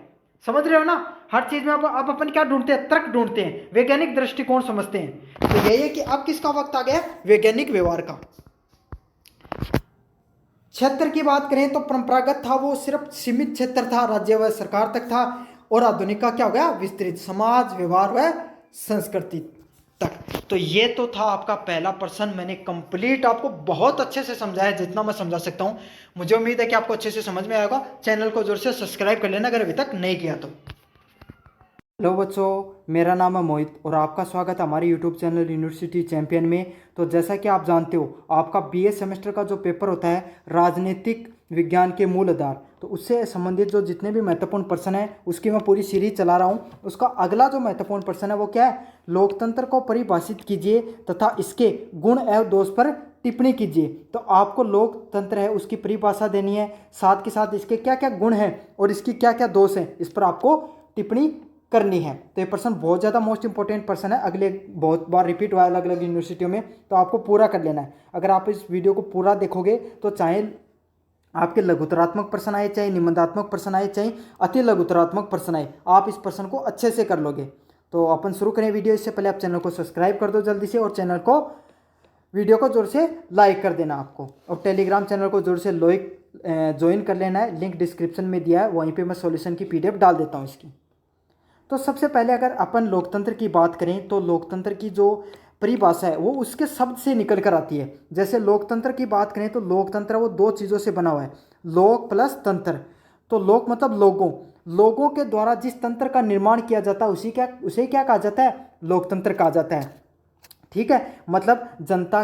समझ रहे हो ना। हर चीज में आप अपन क्या ढूंढते हैं, तर्क ढूंढते हैं, वैज्ञानिक दृष्टिकोण समझते हैं। तो यही है कि अब किसका वक्त आ गया, वैज्ञानिक व्यवहार का। क्षेत्र की बात करें तो परंपरागत था, वो सिर्फ सीमित क्षेत्र था, राज्य व सरकार तक था। और आधुनिक का क्या हो गया, विस्तृत, समाज, व्यवहार व संस्कृति तक। तो ये तो था आपका पहला प्रश्न। मैंने कंप्लीट आपको बहुत अच्छे से समझाया, जितना मैं समझा सकता हूँ। मुझे उम्मीद है कि आपको अच्छे से समझ में आएगा। चैनल को जोर से सब्सक्राइब कर लेना अगर अभी तक नहीं किया तो। हेलो बच्चों, मेरा नाम है मोहित और आपका स्वागत है हमारे यूट्यूब चैनल यूनिवर्सिटी चैंपियन में। तो जैसा कि आप जानते हो, आपका बीए सेमेस्टर का जो पेपर होता है राजनीतिक विज्ञान के मूल आधार, तो उससे संबंधित जो जितने भी महत्वपूर्ण प्रश्न हैं उसकी मैं पूरी सीरीज चला रहा हूँ। उसका अगला जो महत्वपूर्ण प्रश्न है वो क्या है, लोकतंत्र को परिभाषित कीजिए तथा इसके गुण एवं दोष पर टिप्पणी कीजिए। तो आपको लोकतंत्र है उसकी परिभाषा देनी है, साथ के साथ इसके क्या क्या गुण हैं और इसकी क्या क्या दोष हैं, इस पर आपको टिप्पणी करनी है। तो ये प्रश्न बहुत ज़्यादा मोस्ट इंपॉर्टेंट प्रश्न है, अगले बहुत बार रिपीट हुआ है अलग अलग यूनिवर्सिटियों में, तो आपको पूरा कर लेना है। अगर आप इस वीडियो को पूरा देखोगे तो चाहे आपके लघुतरात्मक प्रश्न आए, चाहे निबंधात्मक प्रश्न आए, चाहे अति लघुतरात्मक प्रश्न आए, आप इस प्रश्न को अच्छे से कर लोगे। तो अपन शुरू करें वीडियो। इससे पहले आप चैनल को सब्सक्राइब कर दो जल्दी से, और चैनल को, वीडियो को जोर से लाइक कर देना आपको, और टेलीग्राम चैनल को जोर से ज्वाइन कर लेना है। लिंक डिस्क्रिप्शन में दिया है, वहीं पे मैं सॉल्यूशन की पीडीएफ डाल देता हूँ इसकी। तो सबसे पहले अगर अपन लोकतंत्र की बात करें तो लोकतंत्र की जो परिभाषा है वो उसके शब्द से निकल कर आती है। जैसे लोकतंत्र की बात करें तो लोकतंत्र वो दो चीज़ों से बना हुआ है, लोक प्लस तंत्र। तो लोक मतलब लोगों के द्वारा जिस तंत्र का निर्माण किया जाता है उसे क्या कहा जाता है, लोकतंत्र कहा जाता है। ठीक है, मतलब जनता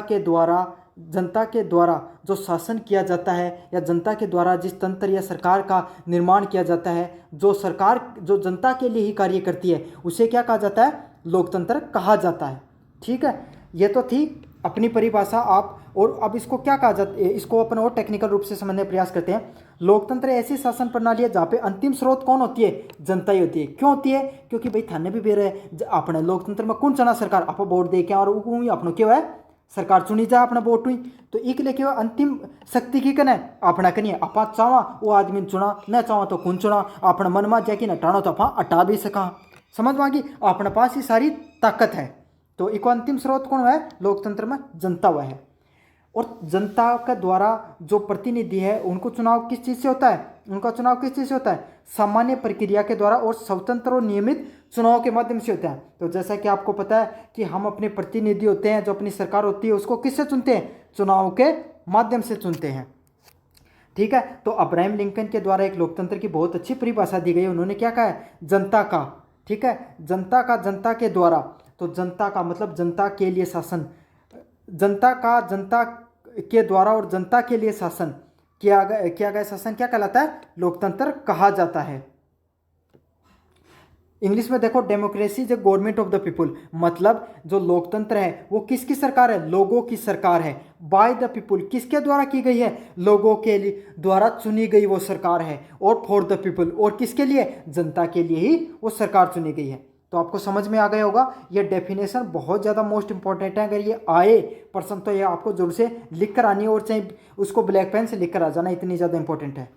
के द्वारा जो शासन किया जाता है, या जनता के द्वारा जिस तंत्र या सरकार का निर्माण किया जाता है, जो सरकार जो जनता के लिए ही कार्य करती है, उसे क्या कहा जाता है, लोकतंत्र कहा जाता है। ठीक है, ये तो थी अपनी परिभाषा। आप और अब इसको क्या कहा जाता है, इसको अपन और टेक्निकल रूप से समझने का प्रयास करते हैं। लोकतंत्र ऐसी शासन प्रणाली है जहाँ पे अंतिम स्रोत कौन होती है, जनता ही होती है। क्यों होती है, क्योंकि भाई थाने भी बेर है अपने लोकतंत्र में कौन चुना, सरकार। आप वोट दे के और अपनों क्यों है, सरकार चुनी जा अपना वोट हुई। तो एक लेके अंतिम शक्ति की कन है अपना कनी है। आप चावा वो आदमी चुना, न चावा तो कौन चुना, अपना मन में जैकी हटाना तो आप हटा भी सका। समझ मांगी, अपने पास ही सारी ताकत है। तो एक अंतिम स्रोत कौन है लोकतंत्र में, जनता हुआ है। और जनता का द्वारा जो प्रतिनिधि है उनको चुनाव किस चीज़ से होता है, उनका चुनाव किस चीज़ से होता है, सामान्य प्रक्रिया के द्वारा और स्वतंत्र और नियमित चुनाव के माध्यम से होता है। तो जैसा कि आपको पता है कि हम अपने प्रतिनिधि होते हैं, जो अपनी सरकार होती है उसको किससे चुनते हैं, चुनाव के माध्यम से चुनते हैं। ठीक है, तो अब्राहम लिंकन के द्वारा एक लोकतंत्र की बहुत अच्छी परिभाषा दी गई है। उन्होंने क्या कहा है, जनता का, ठीक है, जनता के द्वारा। तो जनता का मतलब जनता के लिए शासन, जनता के द्वारा और जनता के लिए शासन किया गया शासन क्या कहलाता है, लोकतंत्र कहा जाता है। इंग्लिश में देखो, democracy is government of the people. मतलब जो लोकतंत्र है वो किसकी सरकार है, लोगों की सरकार है। बाय द पीपुल किसके द्वारा की गई है, लोगों के लिए द्वारा चुनी गई वो सरकार है। और फॉर द पीपुल, और किसके लिए, जनता के लिए ही वो सरकार चुनी गई है। तो आपको समझ में आ गया होगा, ये डेफिनेशन बहुत ज़्यादा मोस्ट इंपॉर्टेंट है। अगर ये आए प्रश्न तो ये आपको जरूर से लिख कर आनी है, और चाहे उसको ब्लैक पेन से लिख कर आ जाना, इतनी ज़्यादा इंपॉर्टेंट है।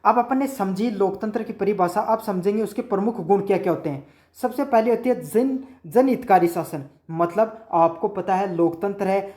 अब अपन ने समझी लोकतंत्र की परिभाषा, अब समझेंगे उसके प्रमुख गुण क्या क्या होते हैं। सबसे पहले होती है जनहितकारी शासन। मतलब आपको पता है लोकतंत्र है,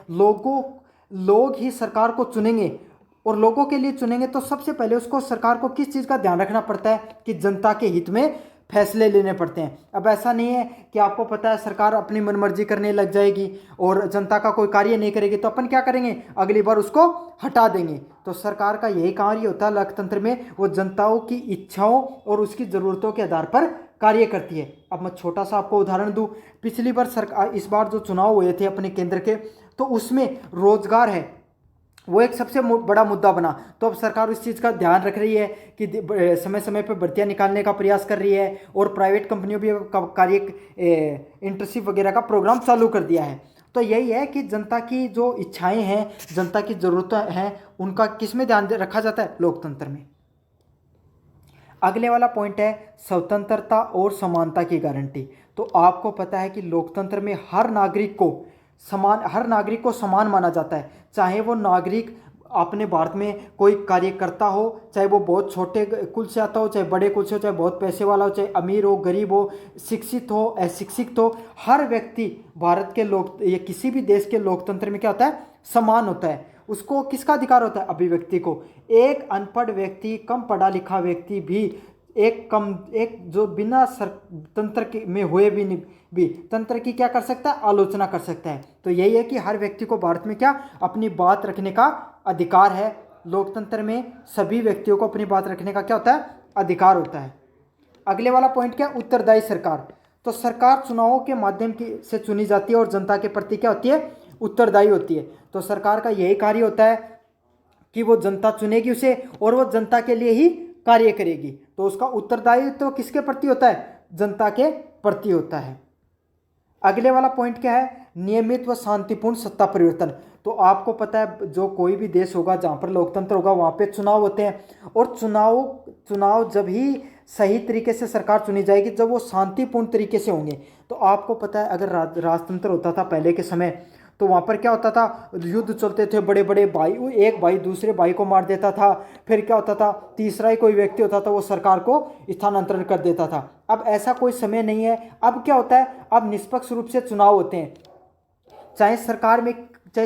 लोग ही सरकार को चुनेंगे और लोगों के लिए चुनेंगे, तो सबसे पहले उसको सरकार को किस चीज़ का ध्यान रखना पड़ता है कि जनता के हित में फैसले लेने पड़ते हैं। अब ऐसा नहीं है कि आपको पता है सरकार अपनी मनमर्जी करने लग जाएगी और जनता का कोई कार्य नहीं करेगी, तो अपन क्या करेंगे, अगली बार उसको हटा देंगे। तो सरकार का यही कार्य होता है लोकतंत्र में, वो जनताओं की इच्छाओं और उसकी ज़रूरतों के आधार पर कार्य करती है। अब मैं छोटा सा आपको उदाहरण दूं, पिछली बार सरकार, इस बार जो चुनाव हुए थे अपने केंद्र के, तो उसमें रोजगार है वो एक सबसे बड़ा मुद्दा बना। तो अब सरकार उस चीज़ का ध्यान रख रही है कि समय समय पर भर्तियां निकालने का प्रयास कर रही है और प्राइवेट कंपनियों भी कार्य इंटर्नशिप वगैरह का प्रोग्राम चालू कर दिया है। तो यही है कि जनता की जो इच्छाएं हैं, जनता की ज़रूरतें हैं, उनका किस में ध्यान रखा जाता है, लोकतंत्र में। अगले वाला पॉइंट है स्वतंत्रता और समानता की गारंटी। तो आपको पता है कि लोकतंत्र में हर नागरिक को समान माना जाता है। चाहे वो नागरिक अपने भारत में कोई कार्य करता हो, चाहे वो बहुत छोटे कुल से आता हो, चाहे बड़े कुल से हो, चाहे बहुत पैसे वाला हो, चाहे अमीर हो, गरीब हो, शिक्षित हो, अशिक्षित हो, हर व्यक्ति भारत के या किसी भी देश के लोकतंत्र में क्या होता है, समान होता है। उसको किसका अधिकार होता है, अभिव्यक्ति को। एक अनपढ़ व्यक्ति, कम पढ़ा लिखा व्यक्ति भी एक जो बिना तंत्र में हुए भी तंत्र की क्या कर सकता है, आलोचना कर सकता है। तो यही है कि हर व्यक्ति को भारत में क्या अपनी बात रखने का अधिकार है। लोकतंत्र में सभी व्यक्तियों को अपनी बात रखने का क्या होता है, अधिकार होता है। अगले वाला पॉइंट क्या, उत्तरदायी सरकार। तो सरकार चुनावों के माध्यम से चुनी जाती है और जनता के प्रति क्या होती है, उत्तरदायी होती है। तो सरकार का यही कार्य होता है कि वो जनता चुनेगी उसे और वो जनता के लिए ही कार्य करेगी। तो उसका उत्तरदायित्व तो किसके प्रति होता है, जनता के प्रति होता है। अगले वाला पॉइंट क्या है, नियमित व शांतिपूर्ण सत्ता परिवर्तन। तो आपको पता है जो कोई भी देश होगा जहाँ पर लोकतंत्र होगा वहाँ पे चुनाव होते हैं और चुनाव जब ही सही तरीके से सरकार चुनी जाएगी जब वो शांतिपूर्ण तरीके से होंगे। तो आपको पता है अगर राजतंत्र होता था पहले के समय, तो वहाँ पर क्या होता था, युद्ध चलते थे, बड़े बड़े भाई, एक भाई दूसरे भाई को मार देता था, फिर क्या होता था, तीसरा ही कोई व्यक्ति होता था वो सरकार को स्थानांतरण कर देता था। अब ऐसा कोई समय नहीं है। अब क्या होता है, अब निष्पक्ष रूप से चुनाव होते हैं। चाहे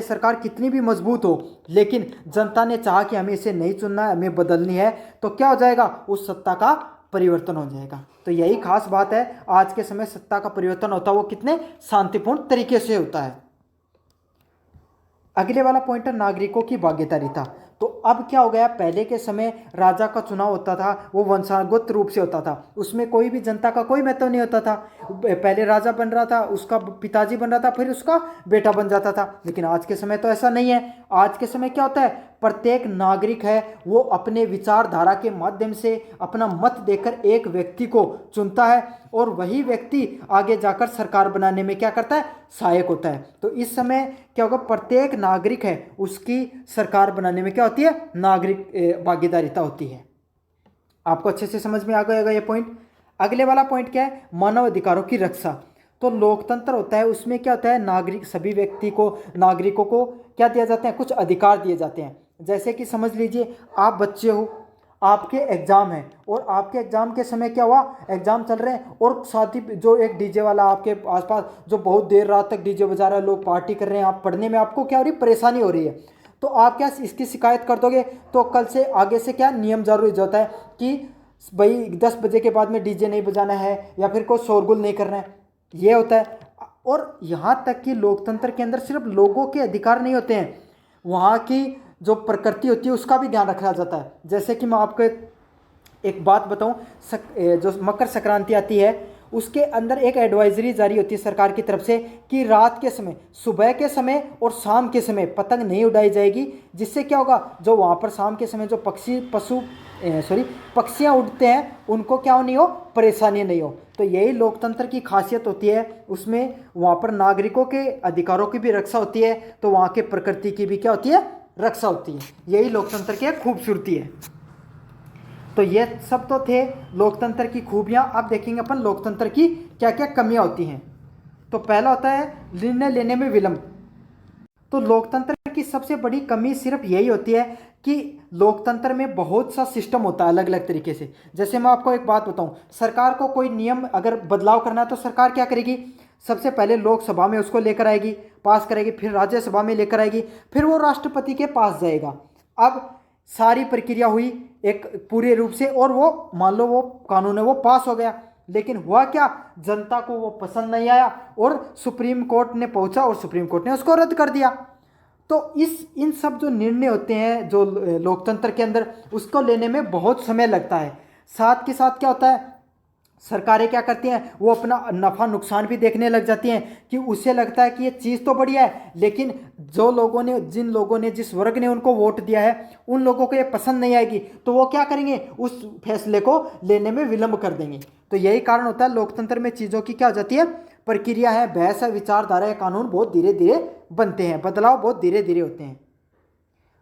सरकार कितनी भी मजबूत हो, लेकिन जनता ने चाहा कि हमें इसे नहीं चुनना है, हमें बदलनी है, तो क्या हो जाएगा, उस सत्ता का परिवर्तन हो जाएगा। तो यही खास बात है, आज के समय सत्ता का परिवर्तन होता है वो कितने शांतिपूर्ण तरीके से होता है। अगले वाला पॉइंट है नागरिकों की भागीदारिता। तो अब क्या हो गया, पहले के समय राजा का चुनाव होता था वो वंशागत रूप से होता था, उसमें कोई भी जनता का कोई महत्व नहीं होता था। पहले राजा बन रहा था, उसका पिताजी बन रहा था, फिर उसका बेटा बन जाता था। लेकिन आज के समय तो ऐसा नहीं है। आज के समय क्या होता है, प्रत्येक नागरिक है वो अपने विचारधारा के माध्यम से अपना मत देकर एक व्यक्ति को चुनता है और वही व्यक्ति आगे जाकर सरकार बनाने में क्या करता है, सहायक होता है। तो इस समय क्या होगा, प्रत्येक नागरिक है उसकी सरकार बनाने में क्या होती है, नागरिक भागीदारिता होती है। आपको अच्छे से समझ में आ गया ये पॉइंट। अगले वाला पॉइंट क्या है, मानव अधिकारों की रक्षा। तो लोकतंत्र होता है उसमें क्या होता है, नागरिकों को क्या दिया जाते हैं, कुछ अधिकार दिए जाते हैं। जैसे कि समझ लीजिए आप बच्चे हो, आपके एग्ज़ाम है और आपके एग्ज़ाम के समय क्या हुआ, एग्ज़ाम चल रहे हैं और साथ ही जो एक डीजे वाला आपके आसपास जो बहुत देर रात तक डीजे बजा रहा है, लोग पार्टी कर रहे हैं, आप पढ़ने में आपको क्या हो रही, परेशानी हो रही है। तो आप क्या इसकी शिकायत कर दोगे, तो कल से आगे से क्या नियम जरूरी होता है कि भाई 10 बजे के बाद में डीजे नहीं बजाना है या फिर कोई शोरगुल नहीं करना है, ये होता है। और यहाँ तक कि लोकतंत्र के अंदर सिर्फ लोगों के अधिकार नहीं होते हैं, वहाँ की जो प्रकृति होती है उसका भी ध्यान रखा जाता है। जैसे कि मैं आपको एक बात बताऊं, जो मकर संक्रांति आती है उसके अंदर एक एडवाइजरी जारी होती है सरकार की तरफ से कि रात के समय, सुबह के समय और शाम के समय पतंग नहीं उड़ाई जाएगी। जिससे क्या होगा, जो वहाँ पर शाम के समय जो पक्षियाँ उड़ते हैं उनको क्या नहीं हो, परेशानी नहीं हो। तो यही लोकतंत्र की खासियत होती है, उसमें वहाँ पर नागरिकों के अधिकारों की भी रक्षा होती है, तो वहाँ के प्रकृति की भी क्या होती है, रक्षा होती है। यही लोकतंत्र की खूबसूरती है। तो ये सब तो थे लोकतंत्र की खूबियां। अब देखेंगे अपन लोकतंत्र की क्या क्या कमियां होती हैं। तो पहला होता है निर्णय लेने में विलंब। तो लोकतंत्र की सबसे बड़ी कमी सिर्फ यही होती है कि लोकतंत्र में बहुत सा सिस्टम होता है अलग अलग तरीके से। जैसे मैं आपको एक बात बताऊं, सरकार को कोई नियम अगर बदलाव करना है तो सरकार क्या करेगी, सबसे पहले लोकसभा में उसको लेकर आएगी, पास करेगी, फिर राज्यसभा में लेकर आएगी, फिर वो राष्ट्रपति के पास जाएगा। अब सारी प्रक्रिया हुई एक पूरे रूप से और वो मान लो वो कानून है वो पास हो गया, लेकिन हुआ क्या, जनता को वो पसंद नहीं आया और सुप्रीम कोर्ट ने पहुंचा और सुप्रीम कोर्ट ने उसको रद्द कर दिया। तो इन सब जो निर्णय होते हैं जो लोकतंत्र के अंदर, उसको लेने में बहुत समय लगता है। साथ के साथ क्या होता है, सरकारें क्या करती हैं, वो अपना नफ़ा नुकसान भी देखने लग जाती हैं कि उसे लगता है कि ये चीज़ तो बढ़िया है, लेकिन जिन लोगों ने जिस वर्ग ने उनको वोट दिया है उन लोगों को ये पसंद नहीं आएगी, तो वो क्या करेंगे, उस फैसले को लेने में विलंब कर देंगे। तो यही कारण होता है लोकतंत्र में चीज़ों की क्या हो जाती है, प्रक्रिया है, बहस है, विचारधारा है, कानून बहुत धीरे धीरे बनते हैं, बदलाव बहुत धीरे धीरे होते हैं।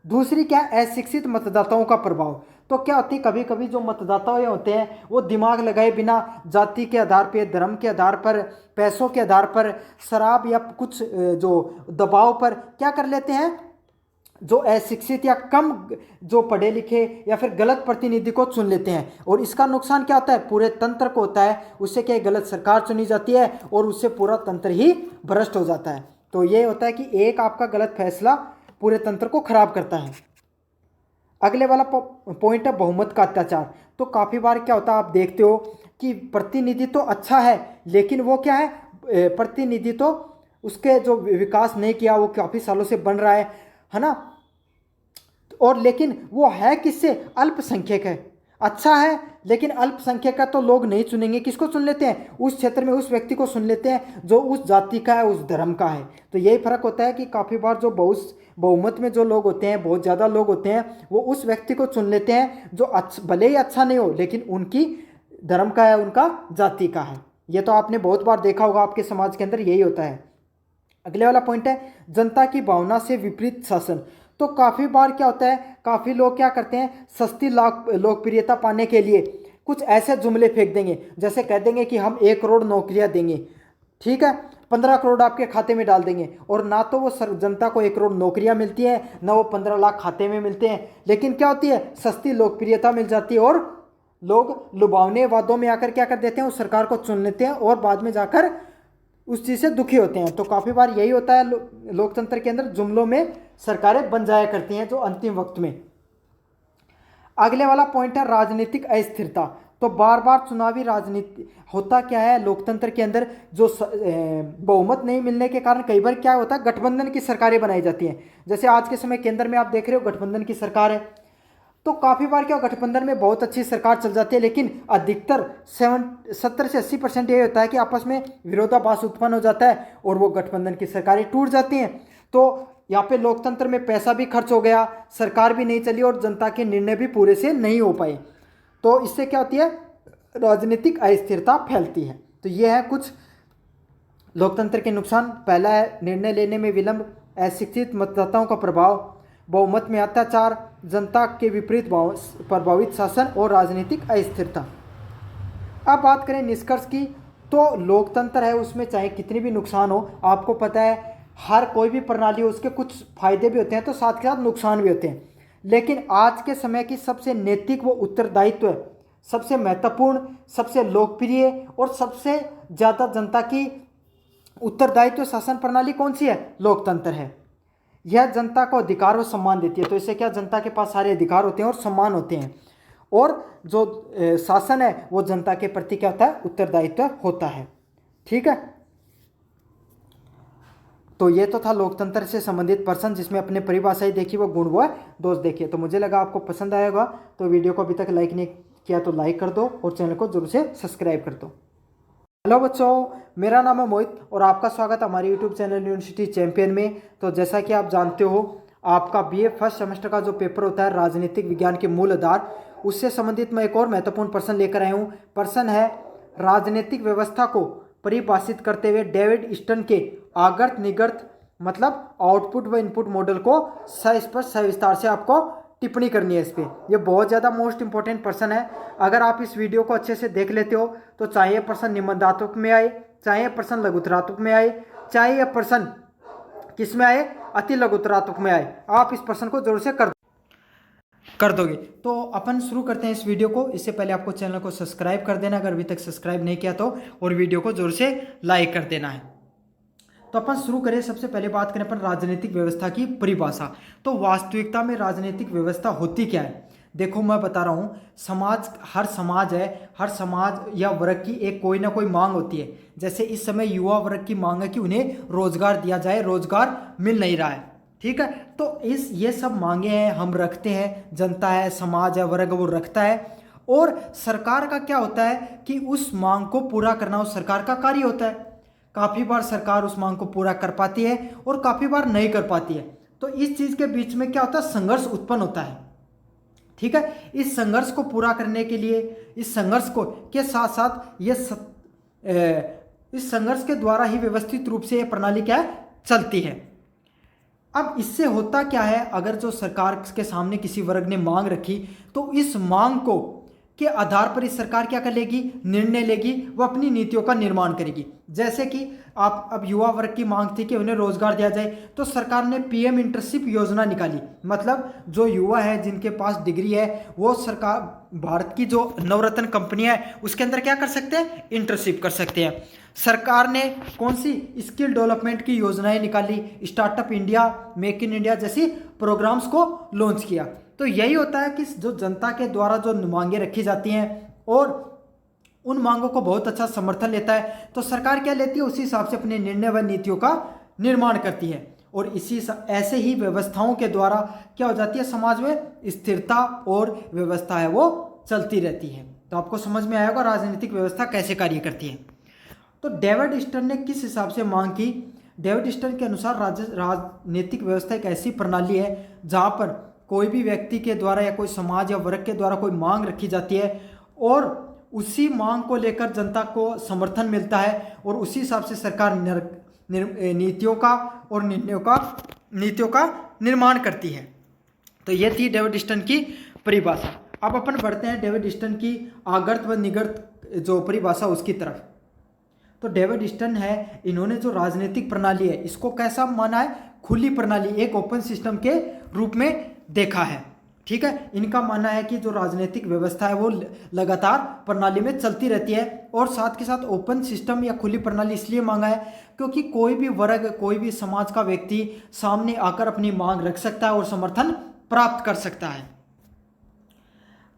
दूसरी क्या है, अशिक्षित मतदाताओं का प्रभाव। तो क्या होती है, कभी कभी जो मतदाता होते हैं वो दिमाग लगाए बिना जाति के आधार पर, धर्म के आधार पर, पैसों के आधार पर, शराब या कुछ जो दबाव पर क्या कर लेते हैं, जो अशिक्षित या कम जो पढ़े लिखे या फिर गलत प्रतिनिधि को चुन लेते हैं। और इसका नुकसान क्या होता है, पूरे तंत्र को होता है। उससे क्या गलत सरकार चुनी जाती है और उससे पूरा तंत्र ही भ्रष्ट हो जाता है। तो ये होता है कि एक आपका गलत फैसला पूरे तंत्र को खराब करता है। अगले वाला पॉइंट है बहुमत का अत्याचार। तो काफ़ी बार क्या होता है, आप देखते हो कि प्रतिनिधि तो अच्छा है, लेकिन वो क्या है, प्रतिनिधि तो उसके जो विकास नहीं किया, वो काफ़ी सालों से बन रहा है ना, और लेकिन वो है किससे, अल्पसंख्यक है, अच्छा है, लेकिन अल्पसंख्यक का तो लोग नहीं चुनेंगे, किसको चुन लेते हैं, उस क्षेत्र में उस व्यक्ति को चुन लेते हैं जो उस जाति का है, उस धर्म का है। तो यही फर्क होता है कि काफ़ी बार जो बहुमत में जो लोग होते हैं, बहुत ज़्यादा लोग होते हैं, वो उस व्यक्ति को चुन लेते हैं जो भले ही अच्छा नहीं हो, लेकिन उनकी धर्म का है, उनका जाति का है। ये तो आपने बहुत बार देखा होगा, आपके समाज के अंदर यही होता है। अगले वाला पॉइंट है जनता की भावना से विपरीत शासन। तो काफ़ी बार क्या होता है, काफ़ी लोग क्या करते हैं, सस्ती लोकप्रियता पाने के लिए कुछ ऐसे जुमले फेंक देंगे, जैसे कह देंगे कि हम 1 करोड़ नौकरियां देंगे, ठीक है, 15 करोड़ आपके खाते में डाल देंगे। और ना तो वो जनता को 1 करोड़ नौकरियां मिलती हैं, ना वो 15 लाख खाते में मिलते हैं, लेकिन क्या होती है, सस्ती लोकप्रियता मिल जाती है और लोग लुभावने वादों में आकर क्या कर देते हैं, उस सरकार को चुन लेते हैं और बाद में जाकर उस चीज़ से दुखी होते हैं। तो काफ़ी बार यही होता है लोकतंत्र के अंदर, जुमलों में सरकारें बन जाया करती हैं जो अंतिम वक्त में। अगले वाला पॉइंट है राजनीतिक अस्थिरता। तो बार बार चुनावी राजनीति होता क्या है लोकतंत्र के अंदर, जो बहुमत नहीं मिलने के कारण कई बार क्या होता है, गठबंधन की सरकारें बनाई जाती हैं। जैसे आज के समय केंद्र में आप देख रहे हो गठबंधन की सरकार है, तो काफ़ी बार क्या गठबंधन में बहुत अच्छी सरकार चल जाती है, लेकिन अधिकतर 70 से 80% ये होता है कि आपस में विरोधाभास उत्पन्न हो जाता है और वो गठबंधन की सरकारें टूट जाती हैं। तो यहाँ पे लोकतंत्र में पैसा भी खर्च हो गया, सरकार भी नहीं चली और जनता के निर्णय भी पूरे से नहीं हो पाए। तो इससे क्या होती है, राजनीतिक अस्थिरता फैलती है। तो ये है कुछ लोकतंत्र के नुकसान। पहला है निर्णय लेने में विलंब, अशिक्षित मतदाताओं का प्रभाव, बहुमत में अत्याचार, जनता के विपरीत प्रभावित शासन और राजनीतिक अस्थिरता। अब बात करें निष्कर्ष की, तो लोकतंत्र है उसमें चाहे कितनी भी नुकसान हो, आपको पता है हर कोई भी प्रणाली हो उसके कुछ फायदे भी होते हैं तो साथ के साथ नुकसान भी होते हैं, लेकिन आज के समय की सबसे नैतिक व उत्तरदायित्व, सबसे महत्वपूर्ण, सबसे लोकप्रिय और सबसे ज़्यादा जनता की उत्तरदायित्व शासन प्रणाली कौन सी है, लोकतंत्र है। यह जनता को अधिकार और सम्मान देती है। तो इससे क्या, जनता के पास सारे अधिकार होते हैं और सम्मान होते हैं, और जो शासन है वो जनता के प्रति क्या होता है, उत्तरदायित्व होता है। ठीक है, तो ये तो था लोकतंत्र से संबंधित प्रश्न, जिसमें अपने परिभाषाएं देखी, वो गुण वो दोष देखिए। तो मुझे लगा आपको पसंद आएगा, तो वीडियो को अभी तक लाइक नहीं किया तो लाइक कर दो और चैनल को जरूर से सब्सक्राइब कर दो। हेलो बच्चों, मेरा नाम है मोहित और आपका स्वागत है हमारे यूट्यूब चैनल यूनिवर्सिटी चैंपियन में। तो जैसा कि आप जानते हो, आपका बीए फर्स्ट सेमेस्टर का जो पेपर होता है राजनीतिक विज्ञान के मूल आधार, उससे संबंधित मैं एक और महत्वपूर्ण प्रश्न लेकर आया हूँ। प्रश्न है, राजनीतिक व्यवस्था को परिभाषित करते हुए डेविड स्टर्न के आगर्त निगर्त मतलब आउटपुट व इनपुट मॉडल को सस्पष्ट सविस्तार से आपको टिप्पणी करनी है इस पर। यह बहुत ज़्यादा मोस्ट इंपॉर्टेंट प्रश्न है। अगर आप इस वीडियो को अच्छे से देख लेते हो तो चाहे यह प्रश्न निबंधात्मक में आए, चाहे यह प्रश्न लघुत्तरात्मक में आए, चाहे यह प्रश्न किस में आए, अति लघुतरात्मक में आए। आप इस प्रश्न को जरूर से कर दोगे। तो अपन शुरू करते हैं इस वीडियो को। इससे पहले आपको चैनल को सब्सक्राइब कर देना अगर अभी तक सब्सक्राइब नहीं किया तो, और वीडियो को जरूर से लाइक कर देना है। तो अपन शुरू करें, सबसे पहले बात करें अपन राजनीतिक व्यवस्था की परिभाषा। तो वास्तविकता में राजनीतिक व्यवस्था होती क्या है? देखो मैं बता रहा हूँ, समाज, हर समाज है, हर समाज या वर्ग की एक कोई ना कोई मांग होती है। जैसे इस समय युवा वर्ग की मांग है कि उन्हें रोजगार दिया जाए, रोजगार मिल नहीं रहा है, ठीक है। तो ये सब मांगे हैं, हम रखते हैं, जनता है, समाज है, वर्ग वो रखता है। और सरकार का क्या होता है कि उस मांग को पूरा करना उस सरकार का कार्य होता है। काफ़ी बार सरकार उस मांग को पूरा कर पाती है और काफ़ी बार नहीं कर पाती है। तो इस चीज़ के बीच में क्या होता है, संघर्ष उत्पन्न होता है, ठीक है। इस संघर्ष को पूरा करने के लिए, इस संघर्ष को के साथ साथ इस संघर्ष के द्वारा ही व्यवस्थित रूप से ये प्रणाली क्या है, चलती है। अब इससे होता क्या है, अगर जो सरकार के सामने किसी वर्ग ने मांग रखी तो इस मांग को के आधार पर इस सरकार क्या कर लेगी, निर्णय लेगी, वो अपनी नीतियों का निर्माण करेगी। जैसे कि आप अब युवा वर्ग की मांग थी कि उन्हें रोजगार दिया जाए, तो सरकार ने पीएम इंटर्नशिप योजना निकाली। मतलब जो युवा है, जिनके पास डिग्री है, वो सरकार, भारत की जो नवरत्न कंपनियां हैं उसके अंदर क्या कर सकते हैं, इंटर्नशिप कर सकते हैं। सरकार ने कौन सी स्किल डेवलपमेंट की योजनाएं निकाली, startup India, make in India जैसी प्रोग्राम्स को लॉन्च किया। तो यही होता है कि जो जनता के द्वारा जो मांगे रखी जाती हैं और उन मांगों को बहुत अच्छा समर्थन लेता है, तो सरकार क्या लेती है, उसी हिसाब से अपने निर्णय व नीतियों का निर्माण करती है। और ऐसे ही व्यवस्थाओं के द्वारा क्या हो जाती है, समाज में स्थिरता और व्यवस्था है वो चलती रहती है। तो आपको समझ में आएगा राजनीतिक व्यवस्था कैसे कार्य करती है। तो डेविड स्टर्न ने किस हिसाब से मांग की? डेविड स्टर्न के अनुसार राजनीतिक व्यवस्था एक ऐसी प्रणाली है जहाँ पर कोई भी व्यक्ति के द्वारा या कोई समाज या वर्ग के द्वारा कोई मांग रखी जाती है और उसी मांग को लेकर जनता को समर्थन मिलता है और उसी हिसाब से सरकार नीतियों का और नीतियों का निर्माण करती है। तो ये थी डेविड स्टर्न की परिभाषा। अब अपन बढ़ते हैं डेविड स्टर्न की आगर्त व निगर्त जो परिभाषा उसकी तरफ। तो डेविड स्टर्न है, इन्होंने जो राजनीतिक प्रणाली है इसको कैसा माना है, खुली प्रणाली, एक ओपन सिस्टम के रूप में देखा है, ठीक है। इनका मानना है कि जो राजनीतिक व्यवस्था है वो लगातार प्रणाली में चलती रहती है। और साथ के साथ ओपन सिस्टम या खुली प्रणाली इसलिए मांगा है क्योंकि कोई भी वर्ग, कोई भी समाज का व्यक्ति सामने आकर अपनी मांग रख सकता है और समर्थन प्राप्त कर सकता है।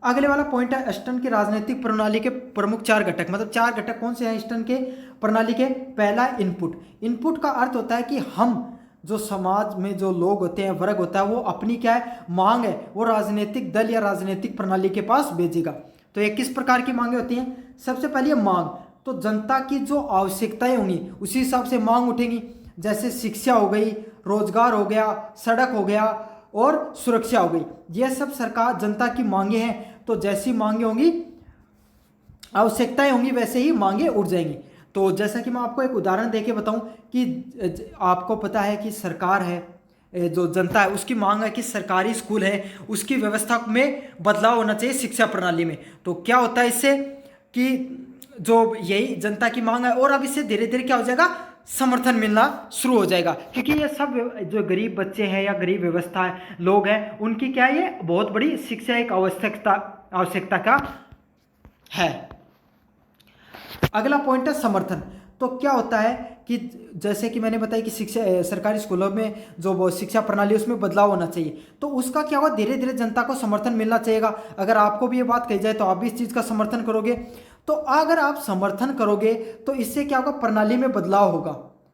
अगले वाला पॉइंट है स्टर्न की राजनीतिक प्रणाली के प्रमुख 4 घटक। मतलब 4 घटक कौन से हैं स्टर्न के प्रणाली के? पहला, इनपुट। इनपुट का अर्थ होता है कि हम जो समाज में जो लोग होते हैं, वर्ग होता है, वो अपनी क्या है, मांग है, वो राजनीतिक दल या राजनीतिक प्रणाली के पास भेजेगा। तो ये किस प्रकार की मांगे होती हैं? सबसे पहले मांग, तो जनता की जो आवश्यकताएं होंगी उसी हिसाब से मांग उठेगी। जैसे शिक्षा हो गई, रोजगार हो गया, सड़क हो गया और सुरक्षा हो गई। ये सब सरकार जनता की मांगे हैं। तो जैसी मांगे होंगी, आवश्यकताएं होंगी, वैसे ही मांगे उठ जाएंगी। तो जैसा कि मैं आपको एक उदाहरण देके बताऊं कि आपको पता है कि सरकार है, जो जनता है उसकी मांग है कि सरकारी स्कूल है उसकी व्यवस्था में बदलाव होना चाहिए शिक्षा प्रणाली में। तो क्या होता है इससे कि जो यही जनता की मांग है और अब इससे धीरे धीरे क्या हो जाएगा, समर्थन मिलना शुरू हो जाएगा। क्योंकि ये सब जो गरीब बच्चे हैं या गरीब व्यवस्था है लोग हैं, उनकी क्या ये बहुत बड़ी शिक्षा एक आवश्यकता का है। अगला पॉइंट है समर्थन। तो क्या होता है कि जैसे कि मैंने बताया कि शिक्षा, सरकारी स्कूलों में जो शिक्षा प्रणाली उसमें बदलाव होना चाहिए। तो उसका क्या होगा, धीरे धीरे जनता को समर्थन मिलना चाहिएगा। अगर आपको भी ये बात कही जाए तो आप भी इस चीज़ का समर्थन करोगे। तो अगर आप समर्थन करोगे तो इससे क्या होगा, प्रणाली में बदलाव होगा।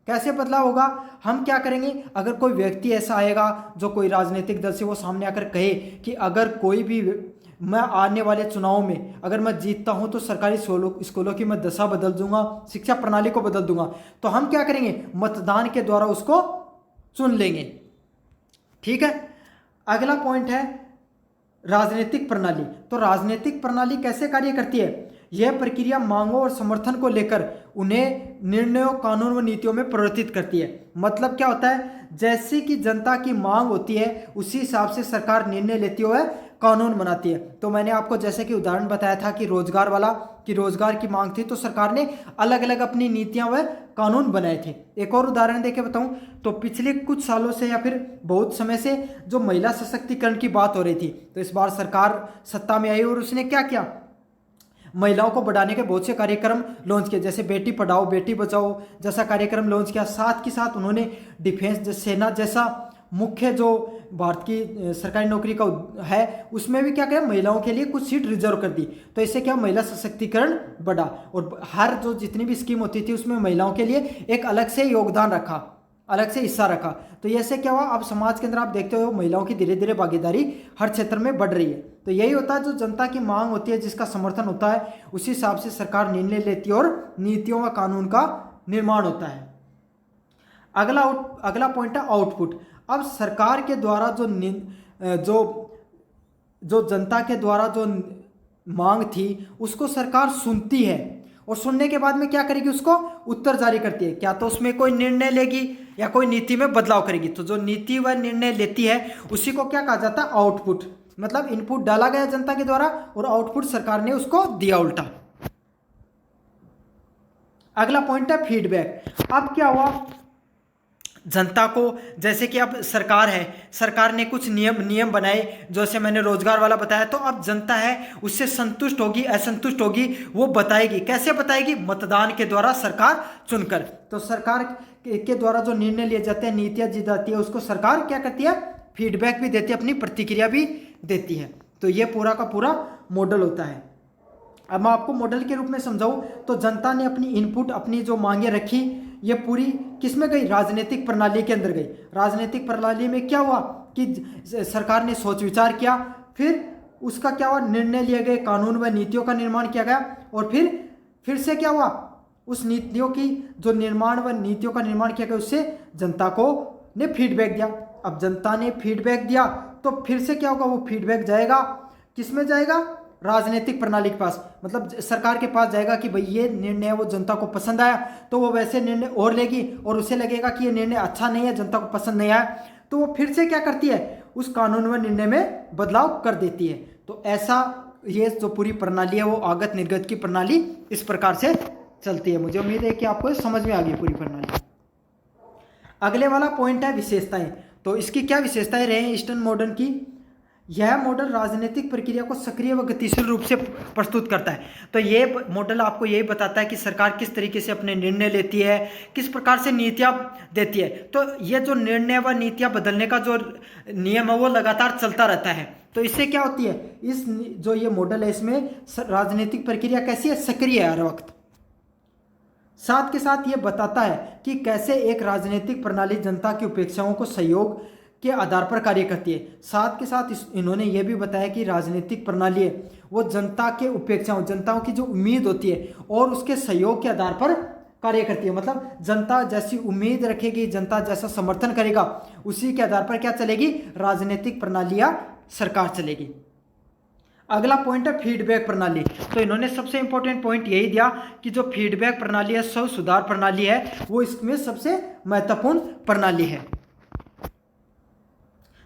कैसे बदलाव होगा? हम क्या करेंगे, अगर कोई व्यक्ति ऐसा आएगा जो कोई राजनीतिक दल से वो सामने आकर कहे कि अगर कोई भी मैं आने वाले चुनाव में अगर मैं जीतता हूं तो सरकारी स्कूलों की मैं दशा बदल दूंगा, शिक्षा प्रणाली को बदल दूंगा, तो हम क्या करेंगे, मतदान के द्वारा उसको चुन लेंगे, ठीक है। अगला पॉइंट है राजनीतिक प्रणाली। तो राजनीतिक प्रणाली कैसे कार्य करती है? यह प्रक्रिया मांगों और समर्थन को लेकर उन्हें निर्णयों, कानून व नीतियों में परिवर्तित करती है। मतलब क्या होता है, जैसे कि जनता की मांग होती है उसी हिसाब से सरकार निर्णय लेती है, कानून बनाती है। तो मैंने आपको जैसे कि उदाहरण बताया था कि रोजगार वाला, कि रोजगार की मांग थी तो सरकार ने अलग अलग अपनी नीतियां व कानून बनाए थे। एक और उदाहरण देके बताऊं तो पिछले कुछ सालों से या फिर बहुत समय से जो महिला सशक्तिकरण की बात हो रही थी, तो इस बार सरकार सत्ता में आई और उसने क्या किया, महिलाओं को बढ़ाने के बहुत से कार्यक्रम लॉन्च किए, जैसे बेटी पढ़ाओ बेटी बचाओ जैसा कार्यक्रम लॉन्च किया। साथ के साथ उन्होंने डिफेंस सेना जैसा मुख्य जो भारत की सरकारी नौकरी का है उसमें भी क्या किया, महिलाओं के लिए कुछ सीट रिजर्व कर दी। तो इससे क्या, महिला सशक्तिकरण बढ़ा और हर जो जितनी भी स्कीम होती थी उसमें महिलाओं के लिए एक अलग से योगदान रखा, अलग से हिस्सा रखा। तो ऐसे क्या हुआ, अब समाज के अंदर आप देखते हो महिलाओं की धीरे धीरे भागीदारी हर क्षेत्र में बढ़ रही है। तो यही होता है, जो जनता की मांग होती है, जिसका समर्थन होता है, उसी हिसाब से सरकार निर्णय लेती है और नीतियों व कानून का निर्माण होता है। अगला पॉइंट है आउटपुट। अब सरकार के द्वारा जो जनता के द्वारा जो मांग थी उसको सरकार सुनती है और सुनने के बाद में क्या करेगी, उसको उत्तर जारी करती है। क्या तो उसमें कोई निर्णय लेगी या कोई नीति में बदलाव करेगी। तो जो नीति व निर्णय लेती है उसी को क्या कहा जाता है, आउटपुट। मतलब इनपुट डाला गया जनता के द्वारा और आउटपुट सरकार ने उसको दिया उल्टा। अगला पॉइंट है फीडबैक। अब क्या हुआ, जनता को, जैसे कि अब सरकार है, सरकार ने कुछ नियम बनाए, जैसे मैंने रोजगार वाला बताया, तो अब जनता है उससे संतुष्ट होगी असंतुष्ट होगी वो बताएगी। कैसे बताएगी, मतदान के द्वारा सरकार चुनकर। तो सरकार के द्वारा जो निर्णय लिए जाते हैं, नीतियां दी जाती है, उसको सरकार क्या करती है, फीडबैक भी देती है, अपनी प्रतिक्रिया भी देती है। तो ये पूरा का पूरा मॉडल होता है। अब मैं आपको मॉडल के रूप में समझाऊं तो जनता ने अपनी इनपुट, अपनी जो मांगे रखी, ये पूरी किस में गई, राजनीतिक प्रणाली के अंदर गई। राजनीतिक प्रणाली में क्या हुआ कि सरकार ने सोच विचार किया, फिर उसका क्या हुआ, निर्णय लिए गए, कानून व नीतियों का निर्माण किया गया और फिर से क्या हुआ, उस नीतियों की जो निर्माण व नीतियों का निर्माण किया गया उससे जनता को ने फीडबैक दिया। अब जनता ने फीडबैक दिया तो फिर से क्या होगा, वो फीडबैक जाएगा किस में जाएगा, राजनीतिक प्रणाली के पास, मतलब सरकार के पास जाएगा कि भाई ये निर्णय वो जनता को पसंद आया, तो वो वैसे निर्णय और लेगी और उसे लगेगा कि ये निर्णय अच्छा नहीं है, जनता को पसंद नहीं आया, तो वो फिर से क्या करती है, उस कानून व निर्णय में बदलाव कर देती है। तो ऐसा ये जो पूरी प्रणाली है वो आगत निर्गत की प्रणाली इस प्रकार से चलती है। मुझे उम्मीद है कि आपको समझ में आ गई पूरी प्रणाली। अगले वाला पॉइंट है विशेषताएं। तो इसकी क्या विशेषताएं रहे ईस्टर्न मॉडर्न की, यह मॉडल राजनीतिक प्रक्रिया को सक्रिय व गतिशील रूप से प्रस्तुत करता है। तो ये मॉडल आपको यही बताता है कि सरकार किस तरीके से अपने निर्णय लेती है, किस प्रकार से नीतियां देती है। तो ये जो निर्णय व नीतियां बदलने का जो नियम है वो लगातार चलता रहता है। तो इससे क्या होती है, इस जो ये मॉडल है इसमें राजनीतिक प्रक्रिया कैसी है, सक्रिय है हर वक्त। साथ के साथ ये बताता है कि कैसे एक राजनीतिक प्रणाली जनता की अपेक्षाओं को सहयोग के आधार पर कार्य करती है। साथ के साथ इन्होंने ये भी बताया कि राजनीतिक प्रणाली है वो जनता के अपेक्षाओं, जनताओं की जो उम्मीद होती है और उसके सहयोग के आधार पर कार्य करती है। मतलब जनता जैसी उम्मीद रखेगी, जनता जैसा समर्थन करेगा, उसी के आधार पर क्या चलेगी, राजनीतिक प्रणाली या सरकार चलेगी। अगला पॉइंट है फीडबैक प्रणाली। तो इन्होंने सबसे इंपॉर्टेंट पॉइंट यही दिया कि जो फीडबैक प्रणाली है, स्व सुधार प्रणाली है, वो इसमें सबसे महत्वपूर्ण प्रणाली है।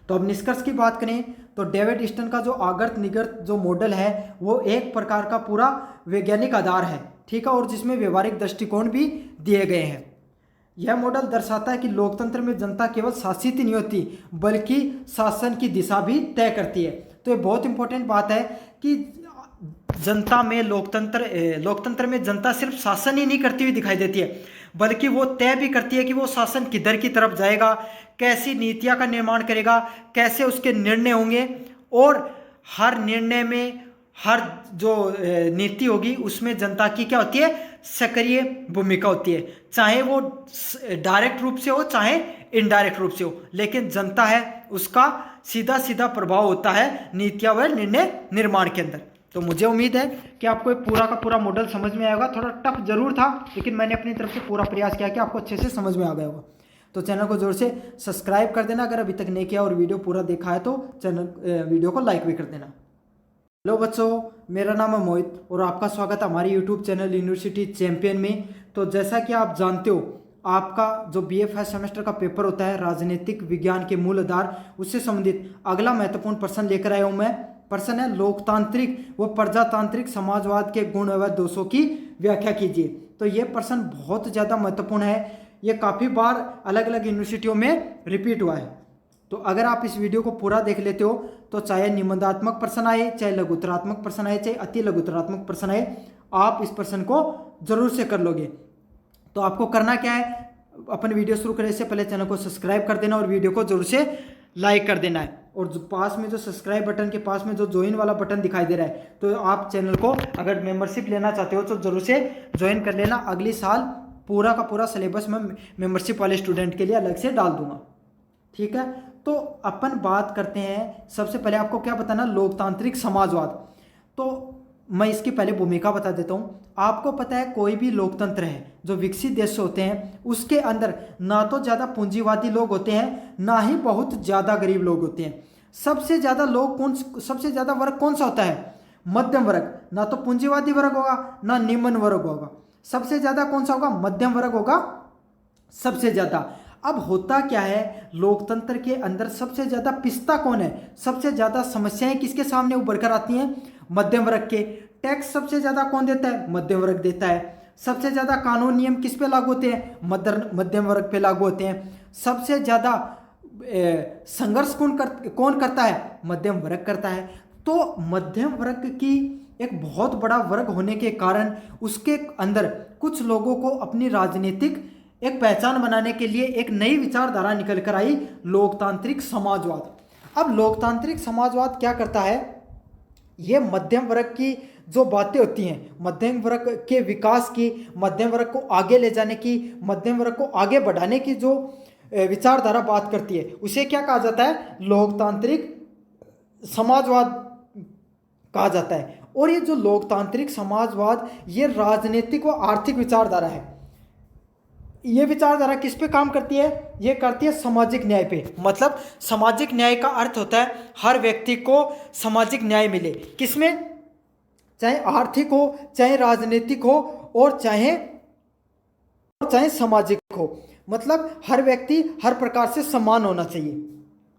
तो अब निष्कर्ष की बात करें तो डेविड ईस्टन का जो आगत निर्गत जो मॉडल है वो एक प्रकार का पूरा वैज्ञानिक आधार है, ठीक है, और जिसमें व्यवहारिक दृष्टिकोण भी दिए गए हैं। यह मॉडल दर्शाता है कि लोकतंत्र में जनता केवल शासित ही नहीं होती बल्कि शासन की दिशा भी तय करती है। तो ये बहुत इंपॉर्टेंट बात है कि जनता में लोकतंत्र में जनता सिर्फ शासन ही नहीं करती हुई दिखाई देती है बल्कि वो तय भी करती है कि वो शासन किधर की तरफ जाएगा, कैसी नीतियां का निर्माण करेगा, कैसे उसके निर्णय होंगे, और हर निर्णय में हर जो नीति होगी उसमें जनता की क्या होती है, सक्रिय भूमिका होती है, चाहे वो डायरेक्ट रूप से हो चाहे इनडायरेक्ट रूप से हो, लेकिन जनता है उसका सीधा सीधा प्रभाव होता है नीतियां व निर्णय निर्माण के अंदर। तो मुझे उम्मीद है कि आपको ये पूरा का पूरा मॉडल समझ में आएगा। थोड़ा टफ जरूर था लेकिन मैंने अपनी तरफ से पूरा प्रयास किया कि आपको अच्छे से समझ में आ गया होगा। तो चैनल को जोर से सब्सक्राइब कर देना अगर अभी तक नहीं किया, और वीडियो पूरा देखा है तो चैनल वीडियो को लाइक भी कर देना। हेलो बच्चों, मेरा नाम है मोहित और आपका स्वागत है हमारे यूट्यूब चैनल यूनिवर्सिटी चैंपियन में। तो जैसा कि आप जानते हो, आपका जो बीए फर्स्ट सेमेस्टर का पेपर होता है राजनीतिक विज्ञान के मूल आधार, उससे संबंधित अगला महत्वपूर्ण प्रश्न लेकर आया हूँ मैं। प्रश्न है लोकतांत्रिक व प्रजातांत्रिक समाजवाद के गुण व दोषों की व्याख्या कीजिए। तो ये प्रश्न बहुत ज़्यादा महत्वपूर्ण है, ये काफ़ी बार अलग अलग यूनिवर्सिटियों में रिपीट हुआ है। तो अगर आप इस वीडियो को पूरा देख लेते हो तो चाहे निबंधात्मक प्रश्न आए, चाहे लघुत्तरात्मक प्रश्न आए, चाहे अति लघुत्तरात्मक प्रश्न आए, आप इस प्रश्न को जरूर से कर लोगे। तो आपको करना क्या है, अपन वीडियो शुरू करने से पहले चैनल को सब्सक्राइब कर देना और वीडियो को जरूर से लाइक कर देना है। और जो पास में जो सब्सक्राइब बटन के पास में जो ज्वाइन वाला बटन दिखाई दे रहा है, तो आप चैनल को अगर मेंबरशिप लेना चाहते हो तो जरूर से ज्वाइन कर लेना। अगली साल पूरा का पूरा सिलेबस मैं मेंबरशिप वाले स्टूडेंट के लिए अलग से डाल दूंगा, ठीक है। तो अपन बात करते हैं, सबसे पहले आपको क्या बताना, लोकतांत्रिक समाजवाद। तो मैं इसकी पहले भूमिका बता देता हूँ। आपको पता है कोई भी लोकतंत्र है जो विकसित देश होते हैं, उसके अंदर ना तो ज़्यादा पूंजीवादी लोग होते हैं, ना ही बहुत ज़्यादा गरीब लोग होते हैं। सबसे ज़्यादा वर्ग कौन सा होता है, मध्यम वर्ग। ना तो पूंजीवादी वर्ग होगा, ना निम्न वर्ग होगा। सबसे ज़्यादा कौन सा होगा, मध्यम वर्ग होगा सबसे ज़्यादा। अब होता क्या है, लोकतंत्र के अंदर सबसे ज़्यादा पिसता कौन है, सबसे ज़्यादा समस्याएं किसके सामने उभर कर आती हैं, मध्यम वर्ग के। टैक्स सबसे ज़्यादा कौन देता है, मध्यम वर्ग देता है। सबसे ज़्यादा कानून नियम किस पे लागू होते हैं, मध्यम वर्ग पे लागू होते हैं। सबसे ज़्यादा संघर्ष कौन करता है, मध्यम वर्ग करता है। तो मध्यम वर्ग की एक बहुत बड़ा वर्ग होने के कारण उसके अंदर कुछ लोगों को अपनी राजनीतिक एक पहचान बनाने के लिए एक नई विचारधारा निकल कर आई, लोकतांत्रिक समाजवाद। अब लोकतांत्रिक समाजवाद क्या करता है, ये मध्यम वर्ग की जो बातें होती हैं, मध्यम वर्ग के विकास की, मध्यम वर्ग को आगे ले जाने की, मध्यम वर्ग को आगे बढ़ाने की जो विचारधारा बात करती है, उसे क्या कहा जाता है, लोकतांत्रिक समाजवाद कहा जाता है। और ये जो लोकतांत्रिक समाजवाद, ये राजनीतिक व आर्थिक विचारधारा है। ये विचारधारा किस पे काम करती है, ये करती है सामाजिक न्याय पे। मतलब सामाजिक न्याय का अर्थ होता है हर व्यक्ति को सामाजिक न्याय मिले, किसमें, चाहे आर्थिक हो, चाहे राजनीतिक हो, और चाहे सामाजिक हो। मतलब हर व्यक्ति हर प्रकार से समान होना चाहिए।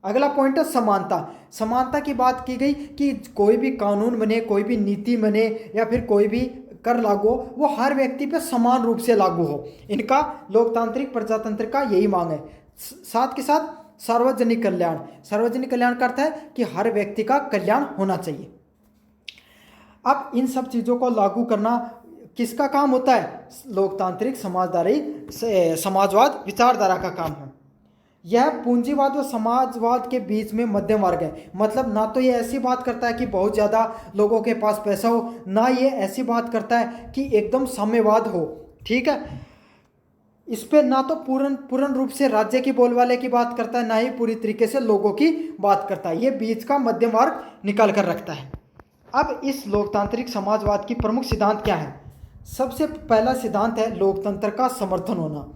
अगला पॉइंट है समानता। समानता की बात की गई कि कोई भी कानून बने, कोई भी नीति बने, या फिर कोई भी कर लागू हो, वो हर व्यक्ति पे समान रूप से लागू हो। इनका लोकतांत्रिक प्रजातंत्र का यही मांग है। साथ के साथ सार्वजनिक कल्याण। सार्वजनिक कल्याण का अर्थ है कि हर व्यक्ति का कल्याण होना चाहिए। अब इन सब चीज़ों को लागू करना किसका काम होता है, लोकतांत्रिक समाजवाद विचारधारा का काम है। यह पूंजीवाद व समाजवाद के बीच में मध्यम मार्ग है। मतलब ना तो ये ऐसी बात करता है कि बहुत ज़्यादा लोगों के पास पैसा हो, ना ये ऐसी बात करता है कि एकदम साम्यवाद हो, ठीक है। इस पे ना तो पूर्ण रूप से राज्य की बोलबाले की बात करता है, ना ही पूरी तरीके से लोगों की बात करता है। ये बीच का मध्यम मार्ग निकाल कर रखता है। अब इस लोकतांत्रिक समाजवाद की प्रमुख सिद्धांत क्या है। सबसे पहला सिद्धांत है लोकतंत्र का समर्थन होना।